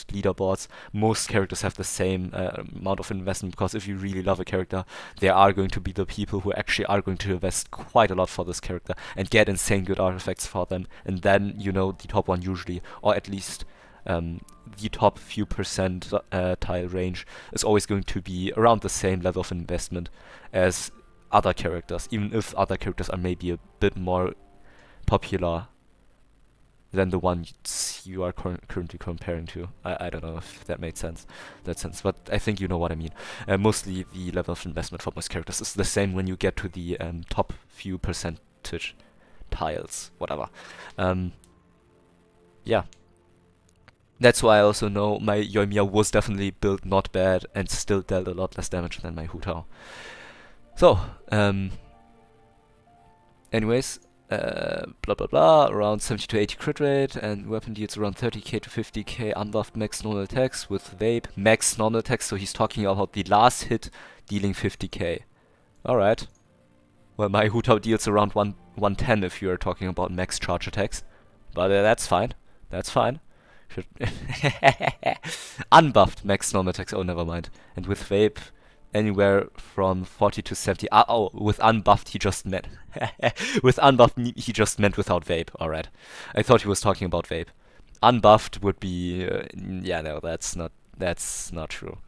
leaderboards. Most characters have the same amount of investment, because if you really love a character, there are going to be the people who actually are going to invest quite a lot for this character and get insane good artifacts for them. And then, you know, the top 1 usually, or at least the top few percent tile range is always going to be around the same level of investment as other characters, even if other characters are maybe a bit more popular than the ones you are currently comparing to. I don't know if that made sense, but I think you know what I mean. Mostly the level of investment for most characters is the same when you get to the top few percentage tiles, whatever. Yeah. That's why I also know my Yoimiya was definitely built not bad and still dealt a lot less damage than my Hu Tao. So, anyways, blah blah blah, around 70 to 80 crit rate, and weapon deals around 30k to 50k unbuffed max normal attacks with vape. Max normal attacks, so he's talking about the last hit dealing 50k. Alright. Well, my Hu Tao deals around 110 if you are talking about max charge attacks. But that's fine. That's fine. Unbuffed max normal attacks, oh never mind. And with vape, anywhere from 40 to 70. Oh, with unbuffed he just meant with unbuffed he just meant without vape. Alright. I thought he was talking about vape. Unbuffed would be yeah, no, that's not true.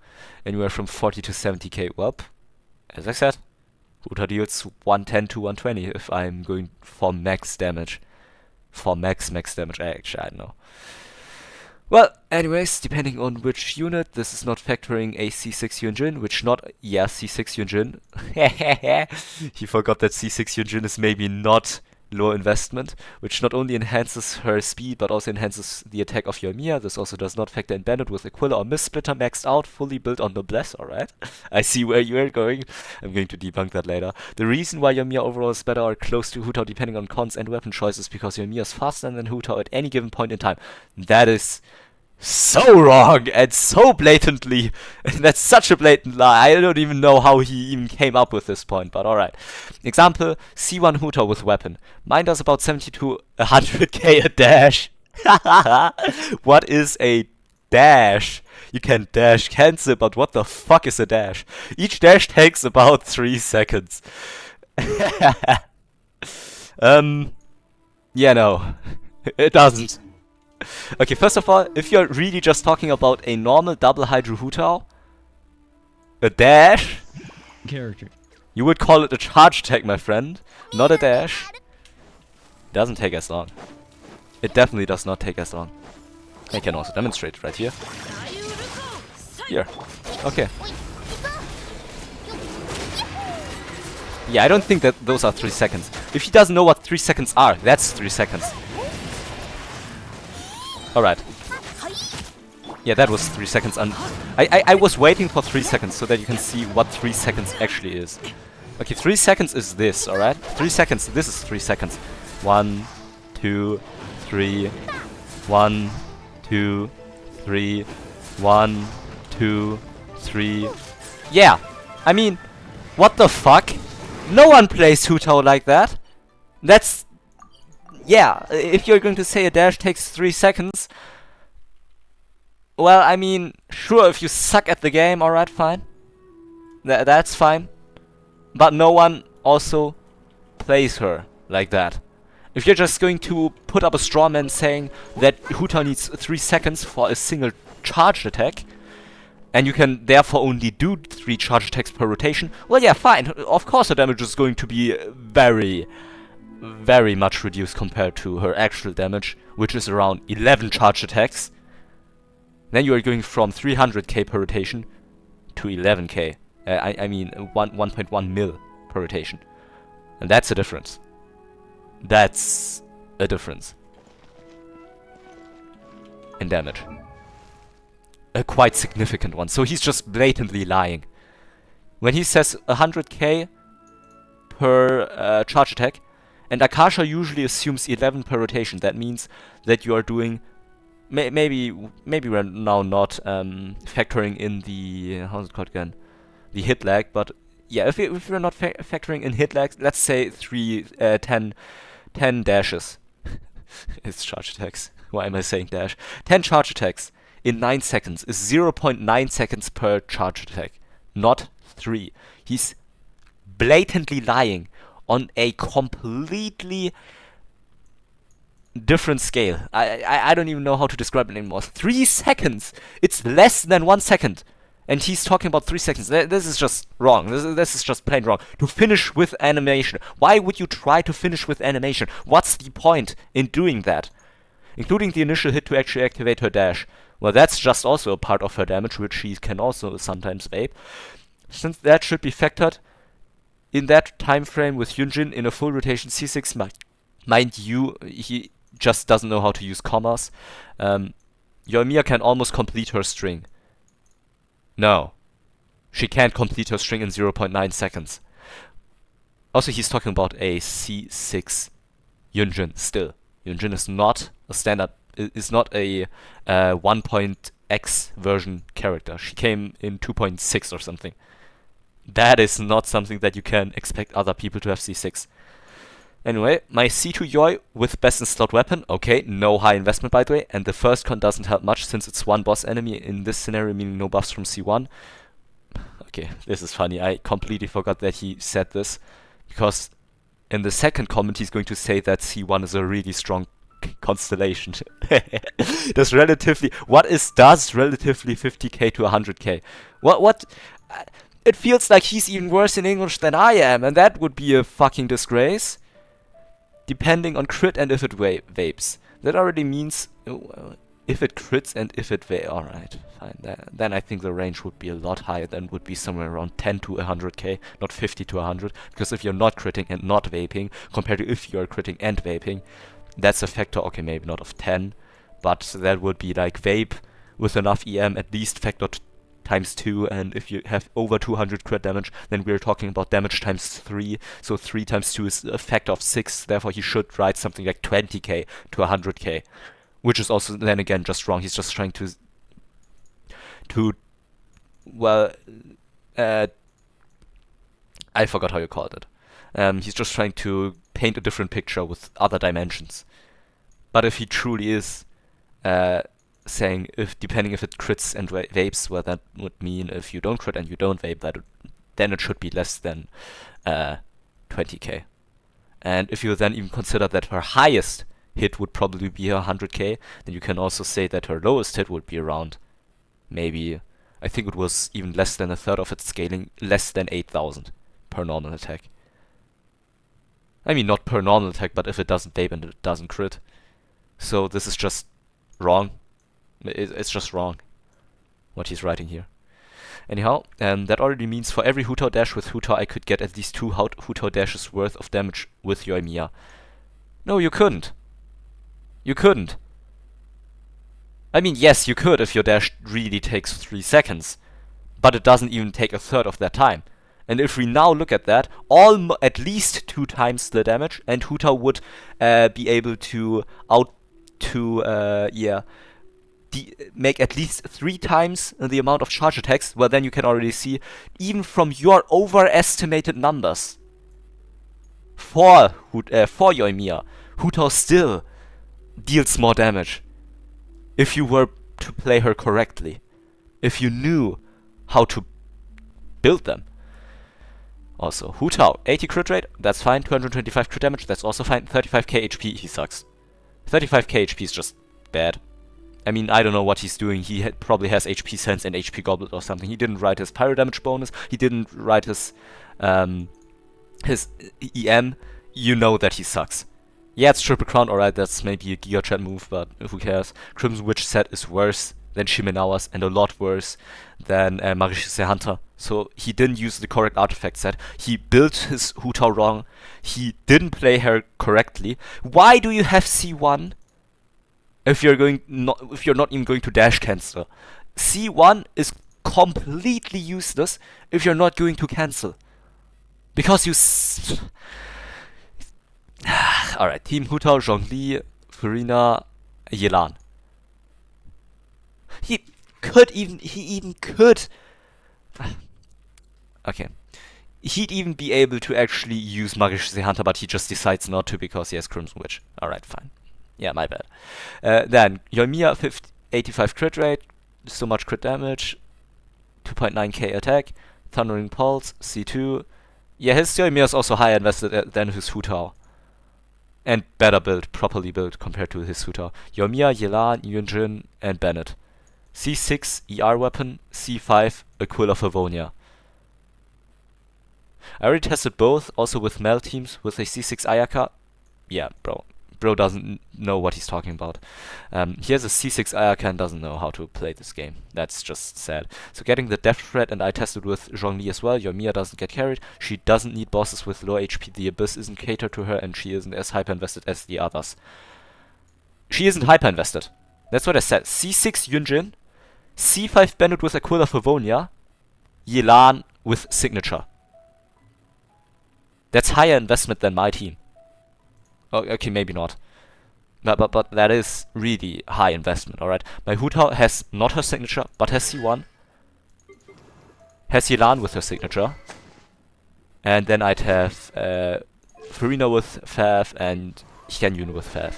Anywhere from 40 to 70k. Well, as I said, Hu Tao deals 110 to 120 if I'm going for max damage. For max damage, actually, I don't know. Well, anyways, depending on which unit, this is not factoring a C6 Yunjin, which not, yeah, C6 Yunjin. He forgot that C6 Yunjin is maybe not low investment, which not only enhances her speed, but also enhances the attack of Yoimiya. This also does not factor in Bandit with Aquila or Mist Splitter maxed out, fully built on Noblesse, alright. I see where you are going. I'm going to debunk that later. The reason why Yoimiya overall is better or close to Hu Tao depending on cons and weapon choices, because Yoimiya is faster than Hu Tao at any given point in time. That is so wrong and so blatantly. That's such a blatant lie. I don't even know how he even came up with this point, but alright. Example, C1 Hu Tao with weapon. Mine does about 70 to 100k a dash. What is a dash? You can dash cancel, but what the fuck is a dash? Each dash takes about 3 seconds. Yeah, no. It doesn't. Okay, first of all, if you're really just talking about a normal double Hydro Hu Tao, a dash, Character. you would call it a charge attack, my friend, not a dash. Doesn't take as long. It definitely does not take as long. I can also demonstrate it right here. Here. Okay. Yeah, I don't think that those are 3 seconds. If he doesn't know what 3 seconds are, that's 3 seconds. Alright. Yeah, that was 3 seconds. I was waiting for 3 seconds so that you can see what 3 seconds actually is. Okay, 3 seconds is this, alright? 3 seconds, this is 3 seconds. 1, 2, 3. 1, 2, 3. 1, 2, 3. Yeah! I mean, what the fuck? No one plays Hu Tao like that. That's... Yeah, if you're going to say a dash takes 3 seconds, well, I mean, sure, if you suck at the game, alright, fine. That's fine. But no one also plays her like that. If you're just going to put up a straw man saying that Hu Tao needs 3 seconds for a single charged attack, and you can therefore only do 3 charge attacks per rotation, well, yeah, fine. Of course the damage is going to be very much reduced compared to her actual damage, which is around 11 charge attacks. Then you are going from 300k per rotation to 11k. I mean 1.1 mil per rotation. And that's a difference. That's a difference in damage. A quite significant one. So he's just blatantly lying. When he says 100k per charge attack, and Akasha usually assumes 11 per rotation. That means that you are doing... maybe we're now not factoring in the... how's it called again? the hit lag, but yeah, if you're not factoring in hit lag, let's say 10 dashes. It's charge attacks. Why am I saying dash? 10 charge attacks in 9 seconds is 0.9 seconds per charge attack, not 3. He's blatantly lying on a completely different scale. I don't even know how to describe it anymore. 3 seconds! It's less than 1 second. And he's talking about 3 seconds. This is just wrong. This is just plain wrong. To finish with animation. Why would you try to finish with animation? What's the point in doing that? Including the initial hit to actually activate her dash. Well, that's just also a part of her damage, which she can also sometimes vape. Since that should be factored in that time frame with Hyunjin in a full rotation C6, mind you, he just doesn't know how to use commas. Yoimiya can almost complete her string. No. She can't complete her string in 0.9 seconds. Also, he's talking about a C6 Yunjin still. Yunjin is not a standard, is not a 1.x version character. She came in 2.6 or something. That is not something that you can expect other people to have C6. Anyway, my C2 Yoi with best in slot weapon. Okay, no high investment by the way. And the first con doesn't help much since it's one boss enemy in this scenario, meaning no buffs from C1. Okay, this is funny. I completely forgot that he said this. Because in the second comment he's going to say that C1 is a really strong constellation. Does relatively 50k to 100k? What? It feels like he's even worse in English than I am, and that would be a fucking disgrace. Depending on crit and if it vapes. That already means if it crits and if it vapes. Alright, fine. Then I think the range would be a lot higher. Then would be somewhere around 10 to 100k, not 50 to 100. Because if you're not critting and not vaping, compared to if you're critting and vaping, that's a factor, okay, maybe not of 10, but that would be like vape with enough EM, at least factor times 2, and if you have over 200 crit damage, then we're talking about damage times 3, so 3 times 2 is a factor of 6, therefore he should write something like 20k to 100k, which is also then again just wrong. He's just trying to I forgot how you called it. He's just trying to paint a different picture with other dimensions. But if he truly is saying depending if it crits and vapes, well, that would mean if you don't crit and you don't vape, then it should be less than 20k. And if you then even consider that her highest hit would probably be 100k, then you can also say that her lowest hit would be around maybe, I think it was even less than a third of its scaling, less than 8,000 per normal attack. I mean, not per normal attack, but if it doesn't vape and it doesn't crit. So this is just wrong. It's just wrong what he's writing here. Anyhow, that already means for every Hu Tao dash with Hu Tao, I could get at least 2 Hu Tao dashes worth of damage with Yoimiya. No, you couldn't. You couldn't. I mean, yes, you could if your dash really takes 3 seconds, but it doesn't even take a third of that time. And if we now look at that, at least 2 times the damage, and Hu Tao would be able to make at least 3 times the amount of charge attacks, well then you can already see, even from your overestimated numbers, for Yoimiya, Hu Tao still deals more damage. If you were to play her correctly. If you knew how to build them. Also, Hu Tao, 80 crit rate, that's fine. 225 crit damage, that's also fine. 35k HP, he sucks. 35k HP is just bad. I mean, I don't know what he's doing. He probably has HP Sense and HP Goblet or something. He didn't write his pyro damage bonus. He didn't write his EM. You know that he sucks. Yeah, it's Triple Crown, alright, that's maybe a Giga Chat move, but who cares. Crimson Witch set is worse than Shimenawa's and a lot worse than Marishise Hunter. So he didn't use the correct artifact set. He built his Hu Tao wrong. He didn't play her correctly. Why do you have C1 if you're not even going to dash cancel? C1 is completely useless if you're not going to cancel. Because you alright, Team Hu Tao, Zhongli, Furina, Yelan. He even could Okay. He'd even be able to actually use Magische Hunter, but he just decides not to because he has Crimson Witch. Alright, fine. Yeah, my bad. Then, Yoimiya, 85 crit rate, so much crit damage, 2.9k attack, Thundering Pulse, C2. Yeah, his Yoimiya is also higher invested than his Hu Tao. And better built, properly built compared to his Hu Tao. Yoimiya, Yelan, Yunjin, and Bennett. C6, ER weapon, C5, Aquila Favonia. I already tested both, also with Mel teams, with a C6 Ayaka. Yeah, bro. Bro doesn't know what he's talking about. He has a C6 Ayaka and doesn't know how to play this game. That's just sad. So getting the death threat, and I tested with Zhongli as well. Yoimiya doesn't get carried. She doesn't need bosses with low HP. The Abyss isn't catered to her, and she isn't as hyper-invested as the others. She isn't hyper-invested. That's what I said. C6 Yunjin, C5 Bennett with Aquila Favonia, Yelan with Signature. That's higher investment than my team. Oh, okay, maybe not. But that is really high investment, alright? My Hu Tao has not her signature, but has C1. Has Yelan with her signature. And then I'd have Farina with Fav and Xianyun with Fav.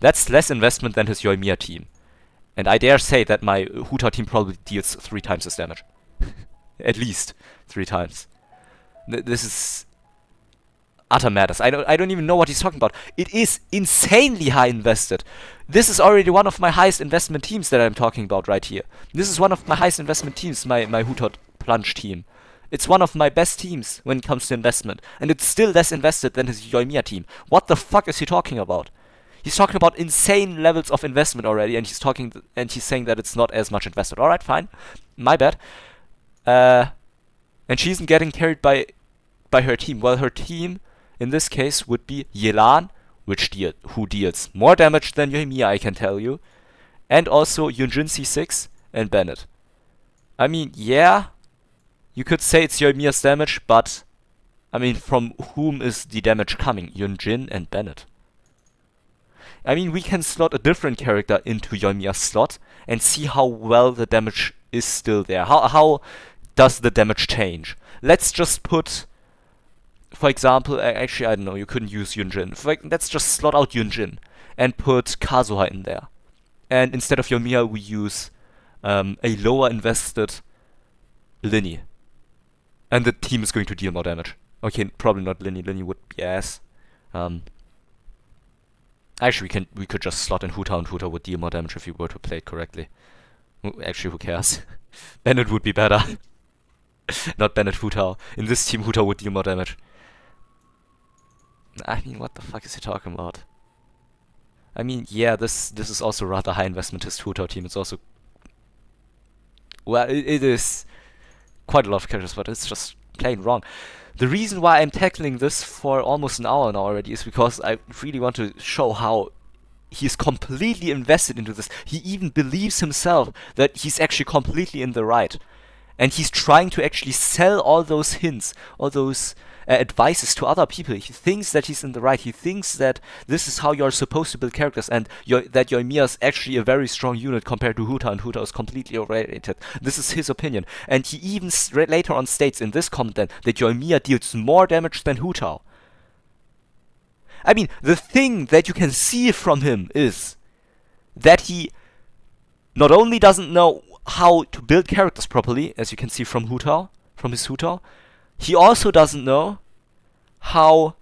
That's less investment than his Yoimiya team. And I dare say that my Hu Tao team probably deals 3 times this damage. At least 3 times. This is utter madness. I don't even know what he's talking about. It is insanely high invested. This is already one of my highest investment teams that I'm talking about right here. This is one of my highest investment teams, my Hu Tao Plunge team. It's one of my best teams when it comes to investment. And it's still less invested than his Yoimiya team. What the fuck is he talking about? He's talking about insane levels of investment already, and he's saying that it's not as much invested. Alright, fine. My bad. And she isn't getting carried by her team. Well, her team in this case would be Yelan, who deals more damage than Yoimiya, I can tell you, and also Yunjin C6 and Bennett. I mean, yeah, you could say it's Yoimiya's damage, but I mean, from whom is the damage coming? Yunjin and Bennett. I mean, we can slot a different character into Yoimiya's slot and see how well the damage is still there. How does the damage change? Let's just put, for example, actually, I don't know, you couldn't use Yunjin. Let's just slot out Yunjin and put Kazuha in there. And instead of Yoimiya, we use a lower invested Linny. And the team is going to deal more damage. Okay, probably not Linny. Linny would be ass. Actually, we could just slot in Hu Tao, and Hu Tao would deal more damage if we were to play it correctly. Actually, who cares? Bennett would be better. Not Bennett, Hu Tao. In this team, Hu Tao would deal more damage. I mean, what the fuck is he talking about? I mean, yeah, this is also rather high investmentist Hu Tao team. It's also, well, it is quite a lot of characters, but it's just plain wrong. The reason why I'm tackling this for almost an hour now already is because I really want to show how he's completely invested into this. He even believes himself that he's actually completely in the right. And he's trying to actually sell all those hints, all those advices to other people. He thinks that he's in the right. He thinks that this is how you're supposed to build characters, and that Yoimiya is actually a very strong unit compared to Hu Tao, and Hu Tao is completely overrated. This is his opinion. And he even later on states in this comment then that Yoimiya deals more damage than Hu Tao. I mean, the thing that you can see from him is that he not only doesn't know how to build characters properly, as you can see from Hu Tao, from his Hu Tao, he also doesn't know how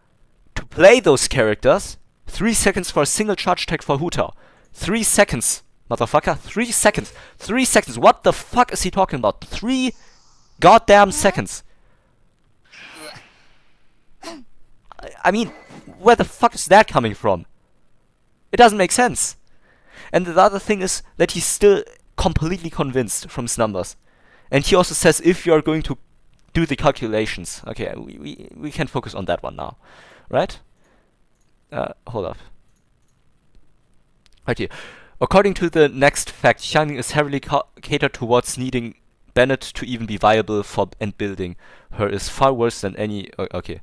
to play those characters. 3 seconds for a single charge tag for Hu Tao. 3 seconds, motherfucker. 3 seconds. 3 seconds. What the fuck is he talking about? 3 goddamn seconds. I mean, where the fuck is that coming from? It doesn't make sense. And the other thing is that he's still completely convinced from his numbers. And he also says if you are going to do the calculations. Okay, we can focus on that one now. Right? Hold up. Right here. According to the next fact, Xiangling is heavily catered towards needing Bennett to even be viable for and building her is far worse than any... Okay.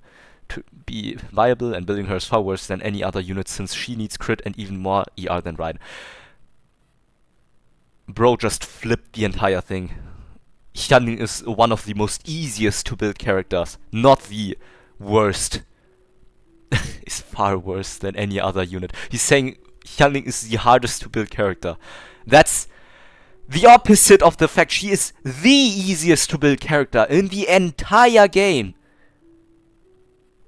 To be viable and building her is far worse than any other unit since she needs crit and even more ER than Raiden. Bro just flipped the entire thing. Hyunmin is one of the most easiest to build characters, not the worst. Is far worse than any other unit. He's saying Hyunmin is the hardest to build character. That's the opposite of the fact she is the easiest to build character in the entire game.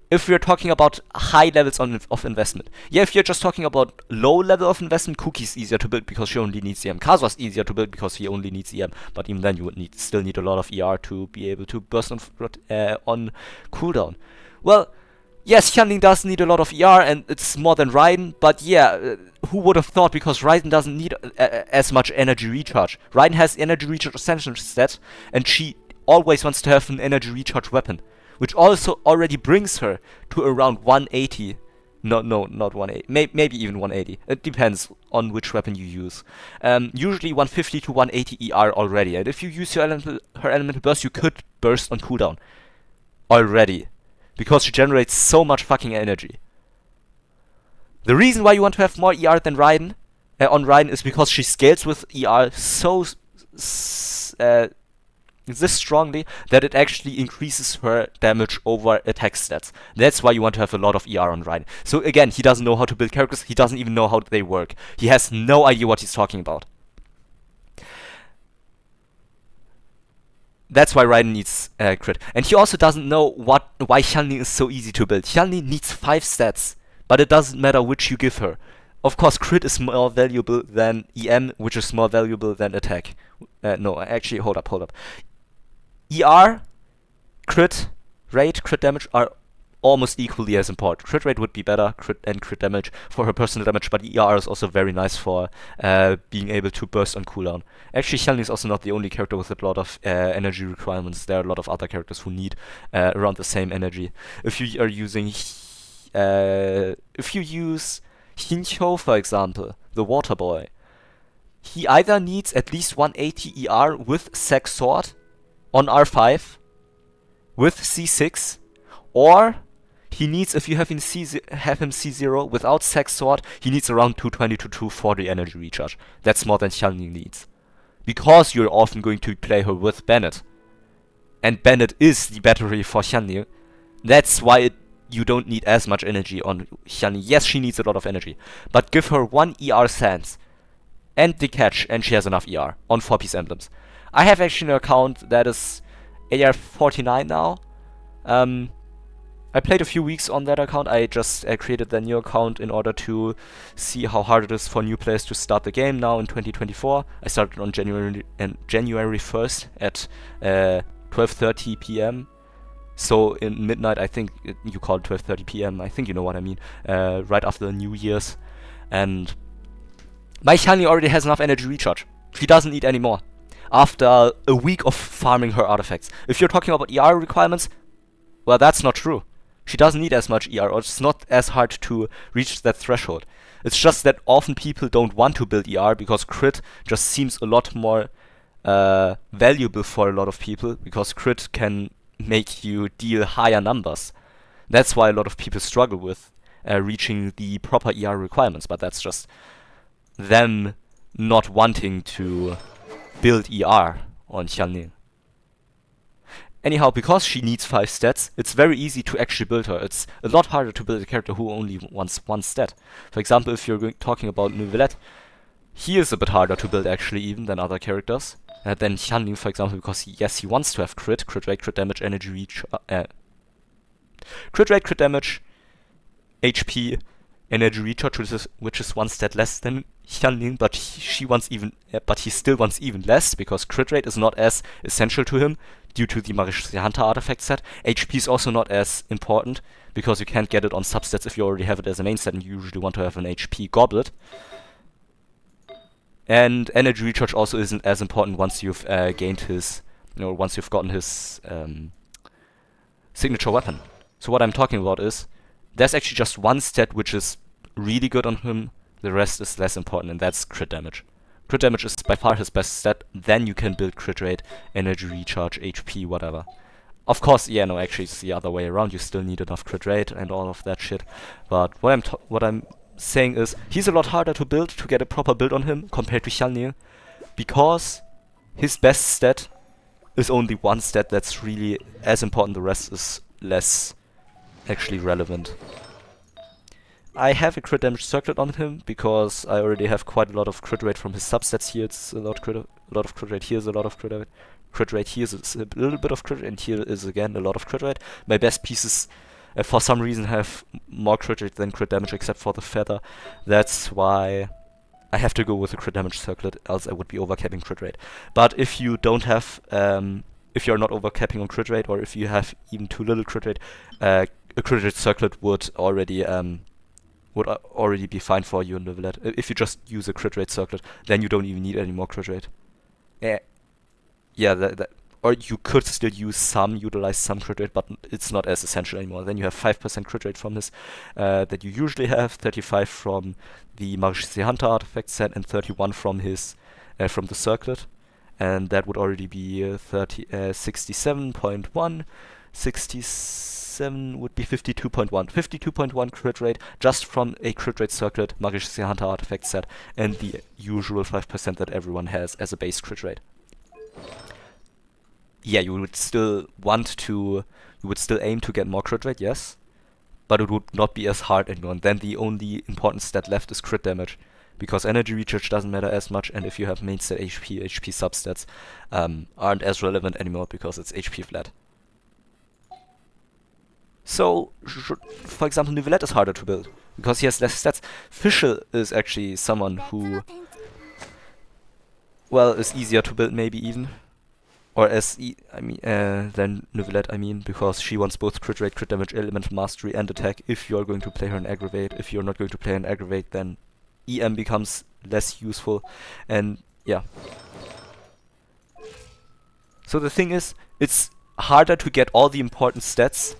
If we're talking about high levels of investment. Yeah, if you're just talking about low level of investment, Cookie's easier to build because she only needs EM. Kazuha's easier to build because he only needs EM. But even then, you would still need a lot of ER to be able to burst on cooldown. Well, yes, Hyunmin does need a lot of ER, and it's more than Raiden. But yeah, who would have thought? Because Raiden doesn't need as much energy recharge. Raiden has energy recharge ascension stats, and she always wants to have an energy recharge weapon, which also already brings her to around 180. No, not 180. Maybe even 180. It depends on which weapon you use. Usually 150 to 180 ER already. And if you use her elemental burst, you could burst on cooldown already, because she generates so much fucking energy. The reason why you want to have more ER than Raiden on Raiden is because she scales with ER so this strongly that it actually increases her damage over attack stats. That's why you want to have a lot of ER on Raiden. So again, he doesn't know how to build characters, he doesn't even know how they work. He has no idea what he's talking about. That's why Raiden needs crit. And he also doesn't know why Hyunmin is so easy to build. Hyunmin needs 5 stats, but it doesn't matter which you give her. Of course, crit is more valuable than EM, which is more valuable than attack. No, actually, hold up. ER, crit rate, crit damage are almost equally as important. Crit rate would be better, crit damage for her personal damage, but ER is also very nice for being able to burst on cooldown. Actually, Hyunmin is also not the only character with a lot of energy requirements. There are a lot of other characters who need around the same energy. If you are using, if you use Hincho, for example, the water boy, he either needs at least 180 ER with Sack Sword on R5 with C6, or he needs, if you have him C0 without Sack Sword, he needs around 220 to 240 energy recharge. That's more than Hyunmin needs, because you're often going to play her with Bennett, and Bennett is the battery for Hyunmin. That's why you don't need as much energy on Hyunmin. Yes, she needs a lot of energy, but give her 1 ER Sans and the catch, and she has enough ER on 4-piece emblems. I have actually an account that is AR49 now. I played a few weeks on that account. I just created the new account in order to see how hard it is for new players to start the game now in 2024. I started on January 1st at 12:30 p.m. So in midnight, I think you call it 12:30 p.m. I think you know what I mean. Right after the New Year's, and my Hyunmin already has enough energy recharge. She doesn't need any more after a week of farming her artifacts. If you're talking about ER requirements, well, that's not true. She doesn't need as much ER, or it's not as hard to reach that threshold. It's just that often people don't want to build ER because crit just seems a lot more valuable for a lot of people, because crit can make you deal higher numbers. That's why a lot of people struggle with reaching the proper ER requirements, but that's just them not wanting to build ER on Hyunmin. Anyhow, because she needs 5 stats, it's very easy to actually build her. It's a lot harder to build a character who only wants 1 stat. For example, if you're talking about Neuvillette, he is a bit harder to build actually even than other characters. Than Hyunmin, for example, because yes, he wants to have crit rate, crit damage, energy reach, crit rate, crit damage, HP, energy recharge, which is 1 stat less than Hyunmin, but he still wants even less, because crit rate is not as essential to him due to the Marischal Hunter artifact set. HP is also not as important, because you can't get it on substats if you already have it as a main set, and you usually want to have an HP goblet. And energy recharge also isn't as important once you've gained his, once you've gotten his signature weapon. So what I'm talking about is, there's actually just 1 stat which is really good on him, the rest is less important, and that's crit damage. Crit damage is by far his best stat, then you can build crit rate, energy recharge, HP, whatever. Of course, yeah, no, actually it's the other way around, you still need enough crit rate and all of that shit. But what I'm saying is, he's a lot harder to build, to get a proper build on him, compared to Hyunmin, because his best stat is only one stat that's really as important. The rest is less actually relevant. I have a crit damage circlet on him because I already have quite a lot of crit rate from his substats here. It's a lot of crit rate. Here's a lot of crit rate. Crit rate here is a little bit of crit rate, and here is again a lot of crit rate. My best pieces, for some reason, have more crit rate than crit damage, except for the feather. That's why I have to go with a crit damage circlet, else I would be overcapping crit rate. But if you don't have, if you're not overcapping on crit rate, or if you have even too little crit rate, a crit rate circlet would already be fine for you in Neuvillette. If you just use a crit rate circlet, then you don't even need any more crit rate. Yeah, or you could still utilize some crit rate, but it's not as essential anymore. Then you have 5% crit rate from this that you usually have, 35 from the Magicien Hunter artifact set, and 31 from his from the circlet, and that would already be 67.1. 67 would be 52.1. 52.1 crit rate just from a crit rate circlet, Magicien Hunter artifact set, and the usual 5% that everyone has as a base crit rate. Yeah, you would still aim to get more crit rate, yes, but it would not be as hard anymore. And then the only important stat left is crit damage, because energy recharge doesn't matter as much, and if you have main stat HP substats aren't as relevant anymore because it's HP flat. So, for example, Neuvillette is harder to build because he has less stats. Fischl is actually someone who, well, is easier to build maybe even. Or than Neuvillette, I mean, because she wants both crit rate, crit damage, elemental mastery, and attack if you're going to play her in aggravate. If you're not going to play her in aggravate, then EM becomes less useful, and yeah. So the thing is, it's harder to get all the important stats.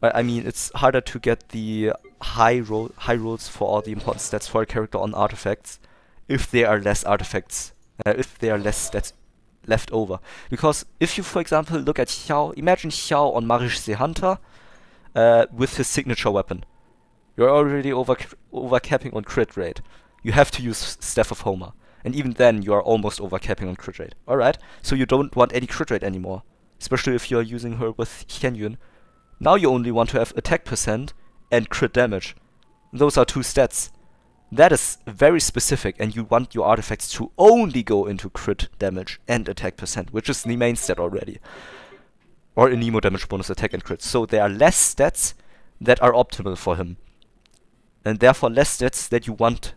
I mean, it's harder to get the high rolls for all the important stats for a character on artifacts if there are less artifacts, if there are less stats left over. Because if you, for example, look at Xiao, imagine Xiao on Magicien Hunter with his signature weapon. You're already overcapping on crit rate. You have to use Staff of Homer. And even then, you are almost overcapping on crit rate. Alright, so you don't want any crit rate anymore. Especially if you're using her with Qianyun. Now you only want to have attack percent and crit damage. Those are two stats. That is very specific, and you want your artifacts to only go into crit damage and attack percent, which is the main stat already. Or a Nemo damage bonus attack and crit. So there are less stats that are optimal for him. And therefore less stats that you want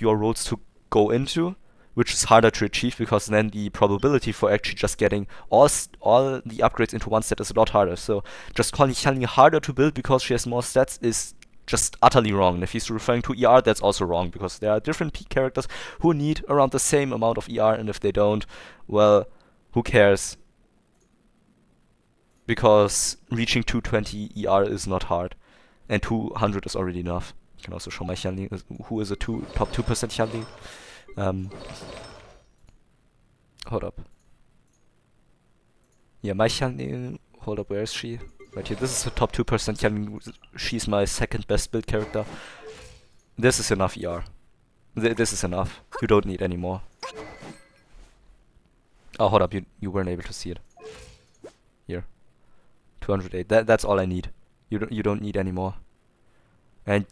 your rolls to go into, which is harder to achieve because then the probability for actually just getting all the upgrades into one stat is a lot harder. So just calling Xiangling harder to build because she has more stats is just utterly wrong. And if he's referring to ER, that's also wrong, because there are different peak characters who need around the same amount of ER, and if they don't, well, who cares? Because reaching 220 ER is not hard, and 200 is already enough. I can also show my Xiangling, who is a top 2% Xiangling. Hold up. Yeah, my Xiangling, hold up, where is she? Right here, this is the top 2% Xiangling. She's my second best build character. This is enough ER. This is enough. You don't need any more. Oh, hold up, you weren't able to see it. Here. 208. That's all I need. You don't need any more. And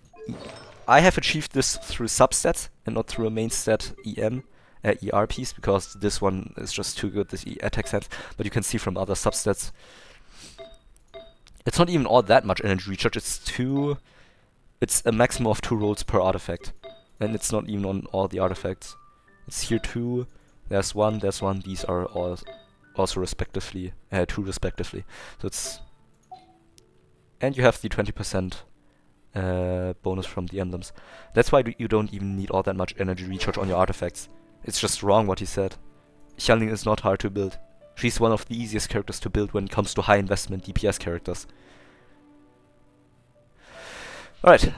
I have achieved this through substats and not through a main stat ER piece, because this one is just too good, this attack sense. But you can see from other substats, it's not even all that much energy recharge. It's a maximum of 2 rolls per artifact, and it's not even on all the artifacts. It's here 2. There's 1. These are all also respectively 2 respectively. So it's, and you have the 20% bonus from the emblems. That's why you don't even need all that much energy recharge on your artifacts. It's just wrong what he said. Xiangling is not hard to build. She's one of the easiest characters to build when it comes to high investment DPS characters. Alright.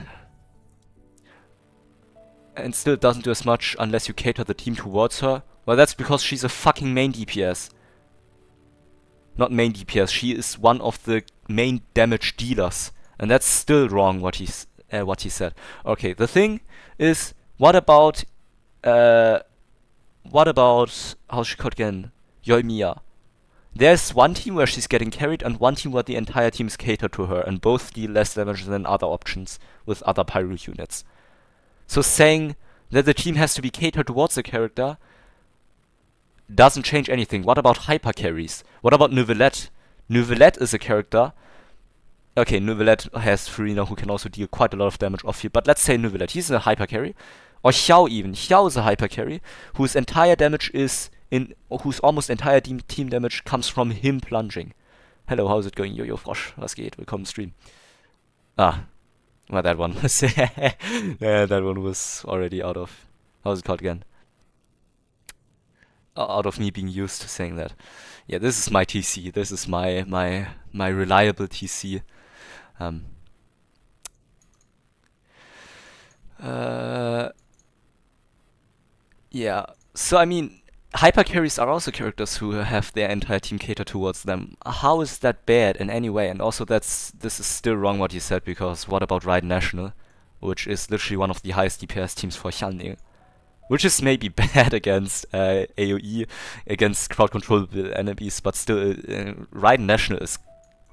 And still doesn't do as much unless you cater the team towards her. Well, that's because she's a fucking main DPS. Not main DPS, she is one of the main damage dealers. And that's still wrong what he said. Okay, the thing is, what about what about, how's she called again? Yoimiya. There's one team where she's getting carried and one team where the entire team's catered to her, and both deal less damage than other options with other pyro units. So saying that the team has to be catered towards the character doesn't change anything. What about hyper carries? What about Neuvillette? Neuvillette is a character. Okay, Neuvillette has Farina who can also deal quite a lot of damage off field, but let's say Neuvillette, he's a hyper carry. Or Xiao even. Xiao is a hyper carry whose entire damage is whose almost entire team damage comes from him plunging. Hello, how's it going, Jojo Frosch? Was geht? Willkommen stream. Ah, well, that one was yeah, that one was already out of, how's it called again? Out of me being used to saying that. Yeah, this is my TC. This is my reliable TC. Yeah. So I mean, hyper carries are also characters who have their entire team cater towards them. How is that bad in any way? And also, this is still wrong what you said, because what about Ride National, which is literally one of the highest DPS teams for Hyalning, which is maybe bad against AoE, against crowd controllable enemies, but still, Ride National is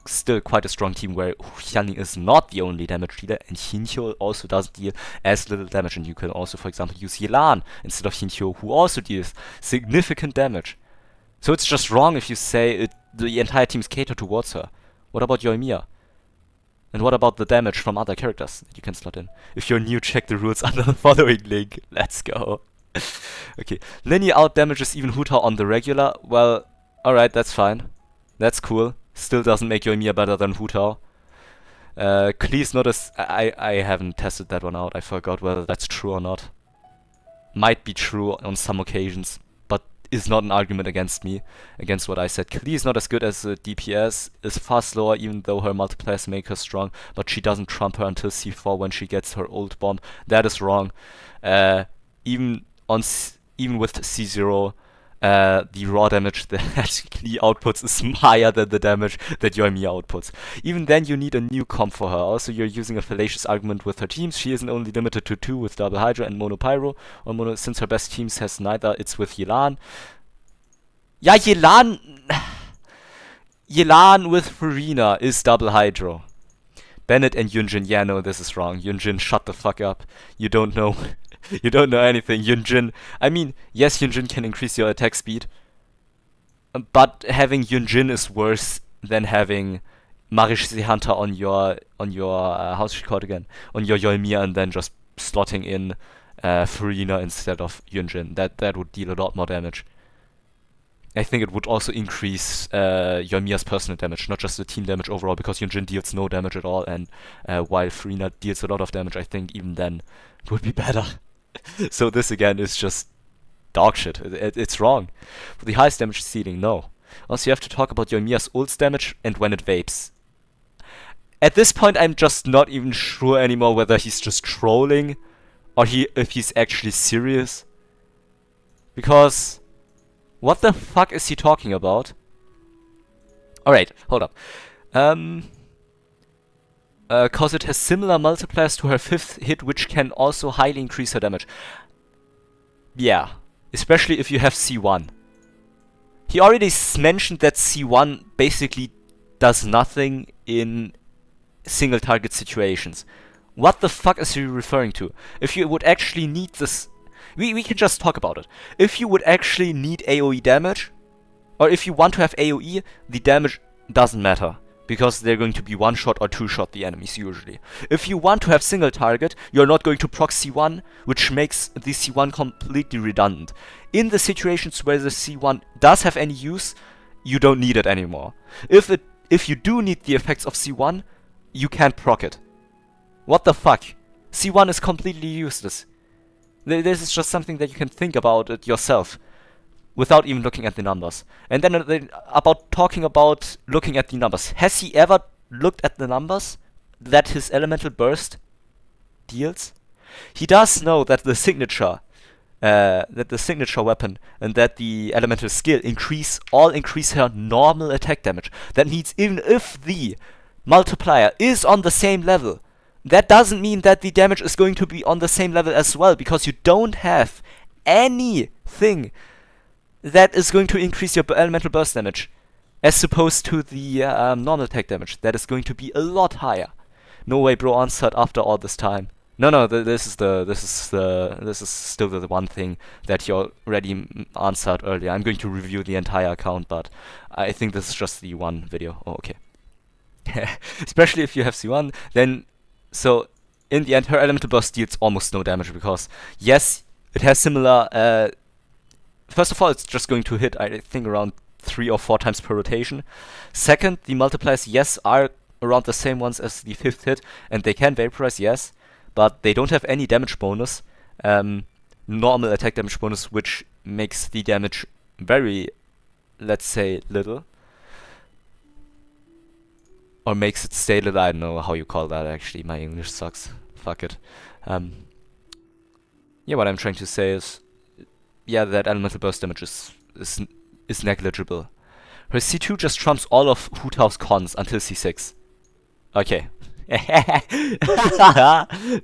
still quite a strong team where Hyalning is not the only damage dealer, and Hincho also doesn't deal as little damage, and you can also, for example, use Yelan instead of Hincho, who also deals significant damage. So it's just wrong if you say the entire team's cater towards her. What about Yoimiya? And what about the damage from other characters that you can slot in? If you're new, check the rules under the following link. Let's go. Okay, linear out damages even Hu Tao on the regular. Well, alright, that's fine. That's cool. Still doesn't make Yoimiya better than Hu Tao. Please notice, I haven't tested that one out. I forgot whether that's true or not. Might be true on some occasions, but is not an argument against me, against what I said. Klee is not as good as DPS, is far slower even though her multipliers make her strong, but she doesn't trump her until C4 when she gets her ult bomb. That is wrong. Even with C0, the raw damage that Klee outputs is higher than the damage that Yoimiya outputs. Even then, you need a new comp for her. Also, you're using a fallacious argument with her teams. She isn't only limited to 2 with Double Hydra and Mono Pyro, or since her best teams has neither, it's with Yelan. Yeah, Yelan with Farina is Double Hydro. Bennett and Yunjin, yeah, no, this is wrong. Yunjin, shut the fuck up. You don't know. You don't know anything, Yunjin. I mean, yes, Yunjin can increase your attack speed, but having Yunjin is worse than having Marish Hunter on your how's she called again? On your Yoimiya, and then just slotting in Farina instead of Yunjin. That would deal a lot more damage. I think it would also increase Yoimiya's personal damage, not just the team damage overall, because Yunjin deals no damage at all, and while Farina deals a lot of damage, I think even then it would be better. So this again is just dog shit. It's wrong. For the highest damage ceiling, no. Also, you have to talk about Yoimiya's ult's damage and when it vapes. At this point, I'm just not even sure anymore whether he's just trolling or if he's actually serious. Because what the fuck is he talking about? Alright, hold up. Cause it has similar multipliers to her 5th hit, which can also highly increase her damage. Yeah, especially if you have C1. He already mentioned that C1 basically does nothing in single target situations. What the fuck is he referring to? If you would actually need this... We can just talk about it. If you would actually need AoE damage, or if you want to have AoE, the damage doesn't matter, because they're going to be 1-shot or 2-shot the enemies usually. If you want to have single target, you're not going to proc C1, which makes the C1 completely redundant. In the situations where the C1 does have any use, you don't need it anymore. If you do need the effects of C1, you can't proc it. What the fuck? C1 is completely useless. This is just something that you can think about it yourself, without even looking at the numbers. And then about talking about looking at the numbers. Has he ever looked at the numbers that his elemental burst deals? He does know that the signature weapon and that the elemental skill increase her normal attack damage. That means even if the multiplier is on the same level, that doesn't mean that the damage is going to be on the same level as well, because you don't have any thing that is going to increase your elemental burst damage, as opposed to the normal attack damage that is going to be a lot higher. No way, bro answered after all this time. No, this is still the one thing that you already answered earlier. I'm going to review the entire account, but I think this is just the one video. Oh, okay. Especially if you have C1, then so in the end her elemental burst deals almost no damage because yes, it has similar. First of all, it's just going to hit I think around 3 or 4 times per rotation. Second, the multipliers yes are around the same ones as the 5th hit, and they can vaporize yes, but they don't have any damage bonus. Normal attack damage bonus, which makes the damage very, let's say, little. Or makes it stay little. I don't know how you call that actually. My English sucks. Fuck it. Yeah, what I'm trying to say is, yeah, that elemental burst damage is negligible. Her C2 just trumps all of Hu Tao's cons until C6. Okay.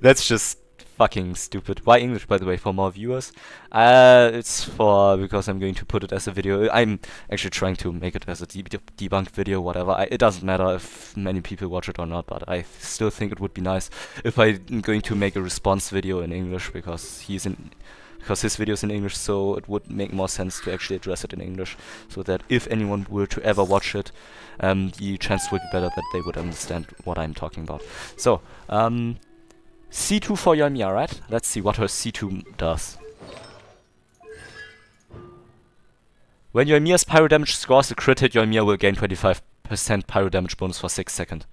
That's just fucking stupid. Why English, by the way, for more viewers? It's because I'm going to put it as a video. I'm actually trying to make it as a debunked video, whatever. It doesn't matter if many people watch it or not, but I still think it would be nice if I'm going to make a response video in English, because his video is in English, so it would make more sense to actually address it in English, so that if anyone were to ever watch it, the chances would be better that they would understand what I'm talking about. So, C2 for Yoimiya, right? Let's see what her C2 does. When Yoimiya's pyro damage scores a crit hit, Yoimiya will gain 25% pyro damage bonus for 6 seconds.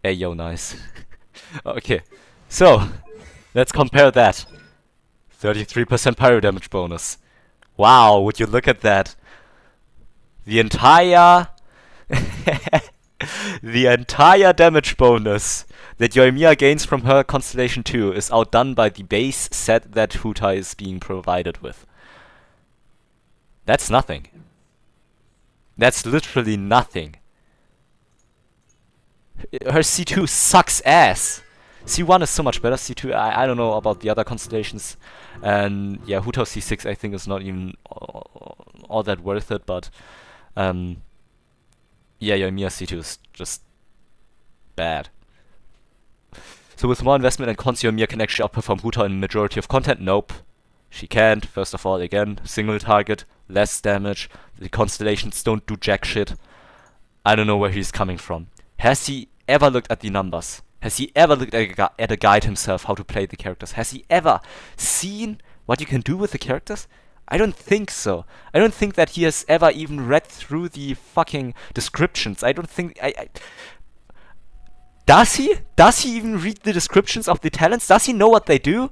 Hey yo, nice. Okay, so let's compare that. 33% pyro damage bonus. Wow, would you look at that? The entire the entire damage bonus that Yoimiya gains from her Constellation 2 is outdone by the base set that Hu Tao is being provided with. That's nothing. That's literally nothing. Her C2 sucks ass. C1 is so much better. C2, I don't know about the other constellations. And yeah, Hu Tao C6 I think is not even all that worth it, but yeah, Yoimiya C2 is just bad. So with more investment and cons, Yoimiya can actually outperform Hu Tao in majority of content? Nope. She can't. First of all, again, single target, less damage. The constellations don't do jack shit. I don't know where he's coming from. Has he ever looked at the numbers? Has he ever looked at a guide himself, how to play the characters? Has he ever seen what you can do with the characters? I don't think so. I don't think that he has ever even read through the fucking descriptions. I don't think... Does he? Does he even read the descriptions of the talents? Does he know what they do?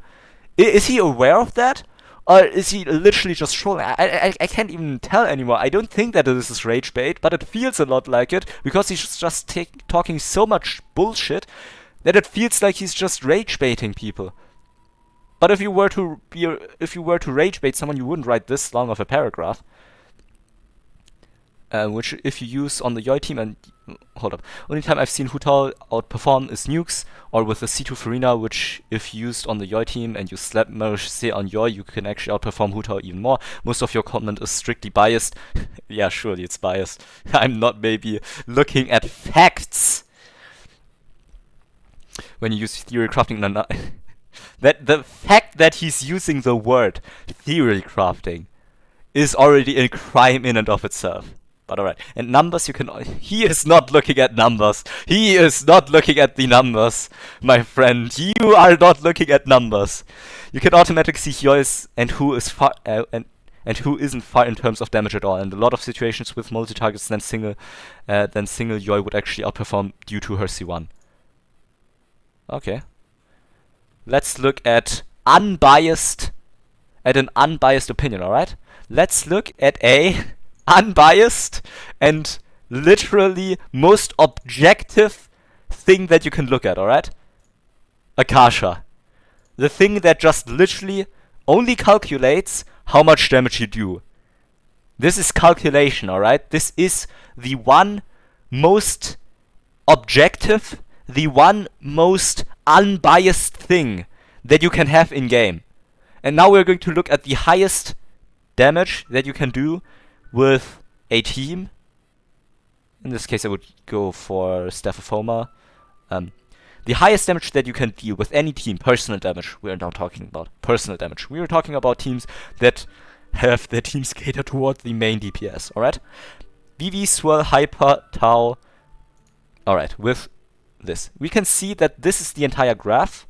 Is he aware of that? Or is he literally just trolling? I can't even tell anymore. I don't think that this is rage bait, but it feels a lot like it, because he's just talking so much bullshit that it feels like he's just rage baiting people. But if you were to rage bait someone, you wouldn't write this long of a paragraph. Which if you use on the Yoi team, and hold up, only time I've seen Hu Tao outperform is nukes, or with the C2 Farina, which if used on the Yoi team and you slap Mercy on Yoi, you can actually outperform Hu Tao even more. Most of your comment is strictly biased. Yeah, surely it's biased. I'm not maybe looking at facts. When you use theory crafting, no. That the fact that he's using the word theory crafting is already a crime in and of itself. But alright, and numbers you can... He is not looking at numbers. He is not looking at the numbers, my friend. You are not looking at numbers. You can automatically see Yoi's and who is far... and who isn't far in terms of damage at all. And a lot of situations with multi-targets than single Yoi would actually outperform due to her C1. Okay. Let's look at an unbiased opinion, alright? Let's look at a unbiased and literally most objective thing that you can look at, alright? Akasha. The thing that just literally only calculates how much damage you do. This is calculation, alright? This is the one most objective, the one most unbiased thing that you can have in game. And now we're going to look at the highest damage that you can do with a team. In this case, I would go for Staff of Homer. The highest damage that you can deal with any team, personal damage, we are now talking about personal damage. We are talking about teams that have their teams catered towards the main DPS, alright? VV, Swell, Hyper, Tau. Alright, with this. We can see that this is the entire graph.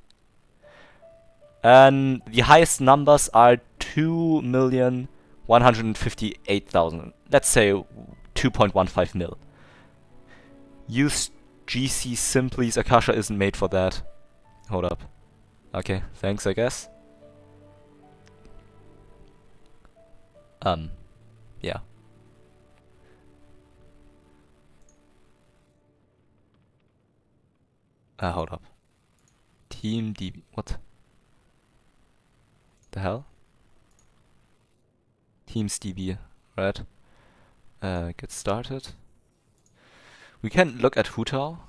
And the highest numbers are 2,158,000. Let's say 2.15 mil. Use GC Simply's Akasha isn't made for that. Hold up. Okay, thanks, I guess. Yeah. Hold up. Team DB. What? The hell? Teams DB, right? Get started. We can look at Hutao.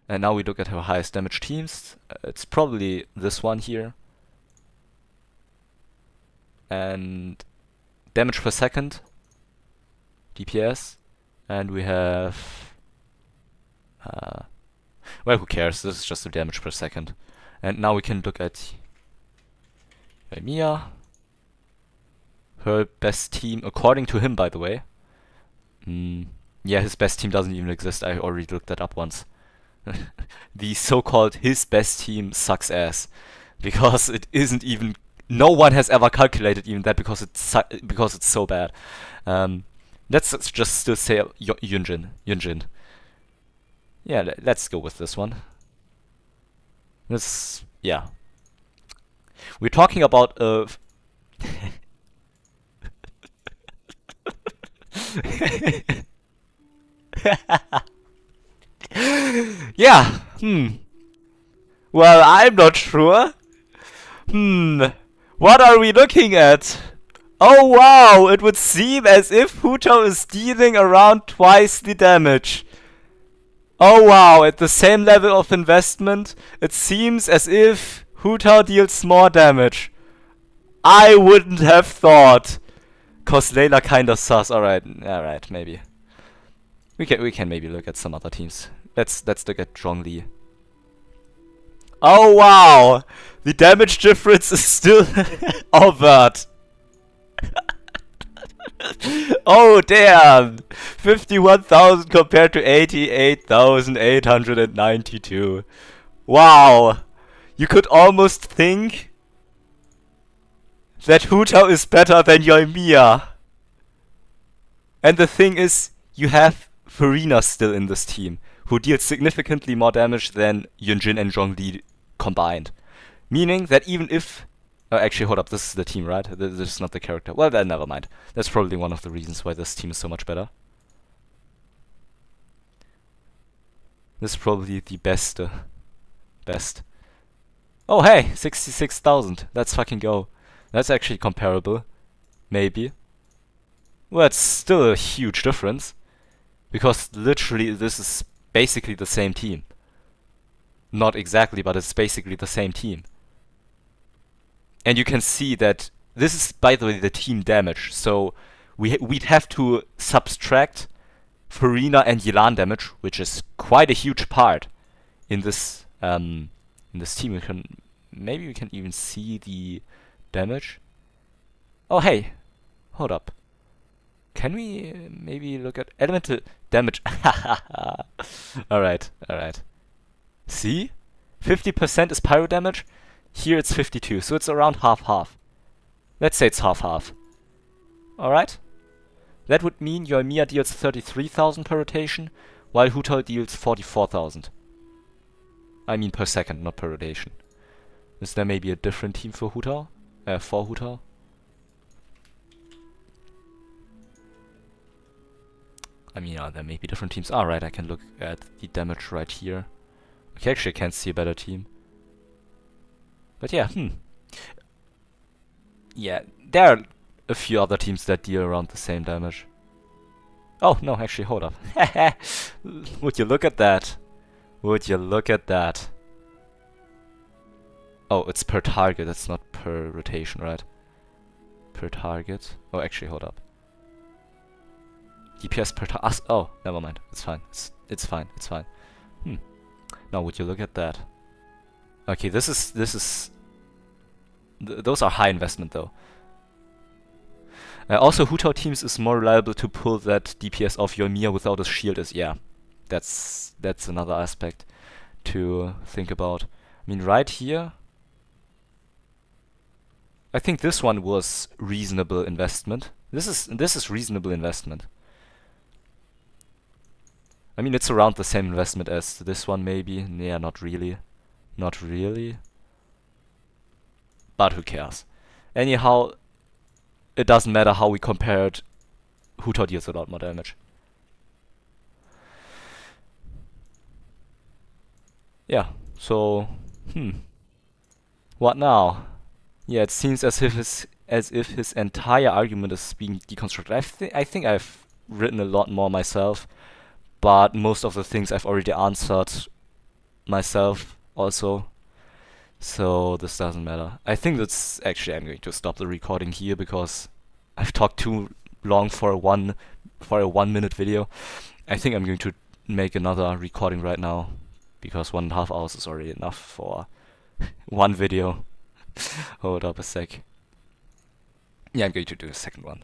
And now we look at our highest damage teams. It's probably this one here. And damage per second. DPS. And we have... well, who cares? This is just the damage per second. And now we can look at Mia. Her best team, according to him, by the way. Yeah, his best team doesn't even exist. I already looked that up once. The so-called his best team sucks ass. Because it isn't even... No one has ever calculated even that because it's so bad. Let's just still say Yunjin. Yeah, let's go with this one. This... yeah. We're talking about yeah, well, I'm not sure. What are we looking at? Oh wow, it would seem as if Hutao is dealing around twice the damage. Oh wow, at the same level of investment, it seems as if Hutao deals more damage. I wouldn't have thought. Cause Layla kinda sus. Alright, maybe. We can maybe look at some other teams. Let's look at Zhongli. Oh wow! The damage difference is still overt. Oh damn! 51,000 compared to 88,892. Wow! You could almost think that Hutao is better than Yoimiya. And the thing is, you have Farina still in this team, who deals significantly more damage than Yunjin and Zhongli combined. Meaning that even if... actually, hold up, this is the team, right? This is not the character. Well, then never mind. That's probably one of the reasons why this team is so much better. This is probably the best. Oh hey, 66,000. Let's fucking go. That's actually comparable. Maybe. Well, it's still a huge difference. Because literally this is basically the same team. Not exactly, but it's basically the same team. And you can see that this is, by the way, the team damage. So we'd have to subtract Farina and Yelan damage, which is quite a huge part in this team. Maybe we can even see the damage. Oh hey, hold up. Can we maybe look at elemental damage? Alright. See? 50% is pyro damage. Here it's 52, so it's around half-half. Let's say it's half-half. Alright? That would mean Yoimiya deals 33,000 per rotation, while Hutao deals 44,000. I mean per second, not per rotation. Is there maybe a different team for Hutao? For Hutao? I mean, there may be different teams. Alright, I can look at the damage right here. Okay, actually I can't see a better team. But yeah, yeah, there are a few other teams that deal around the same damage. Oh, no, actually, hold up. Would you look at that? Would you look at that? Oh, it's per target, it's not per rotation, right? Per target. Oh, actually, hold up. DPS per target. Oh, never mind. It's fine. It's fine. It's fine. Now, would you look at that? Okay, this is. Those are high investment though. Also, Hu Tao teams is more reliable to pull that DPS off your Mia without a shield. Yeah, that's another aspect to think about. I mean, right here, I think this one was reasonable investment. This is reasonable investment. I mean, it's around the same investment as this one, maybe. Yeah, not really. Not really. But who cares? Anyhow, it doesn't matter how we compared. Hu Tao deals a lot more damage. Yeah, so, what now? Yeah, it seems as if his entire argument is being deconstructed. I think I've written a lot more myself, but most of the things I've already answered myself also. So this doesn't matter. I think that's actually, I'm going to stop the recording here because I've talked too long for a 1-minute video. I think I'm going to make another recording right now because 1.5 hours is already enough for one video. Hold up a sec. Yeah, I'm going to do a second one.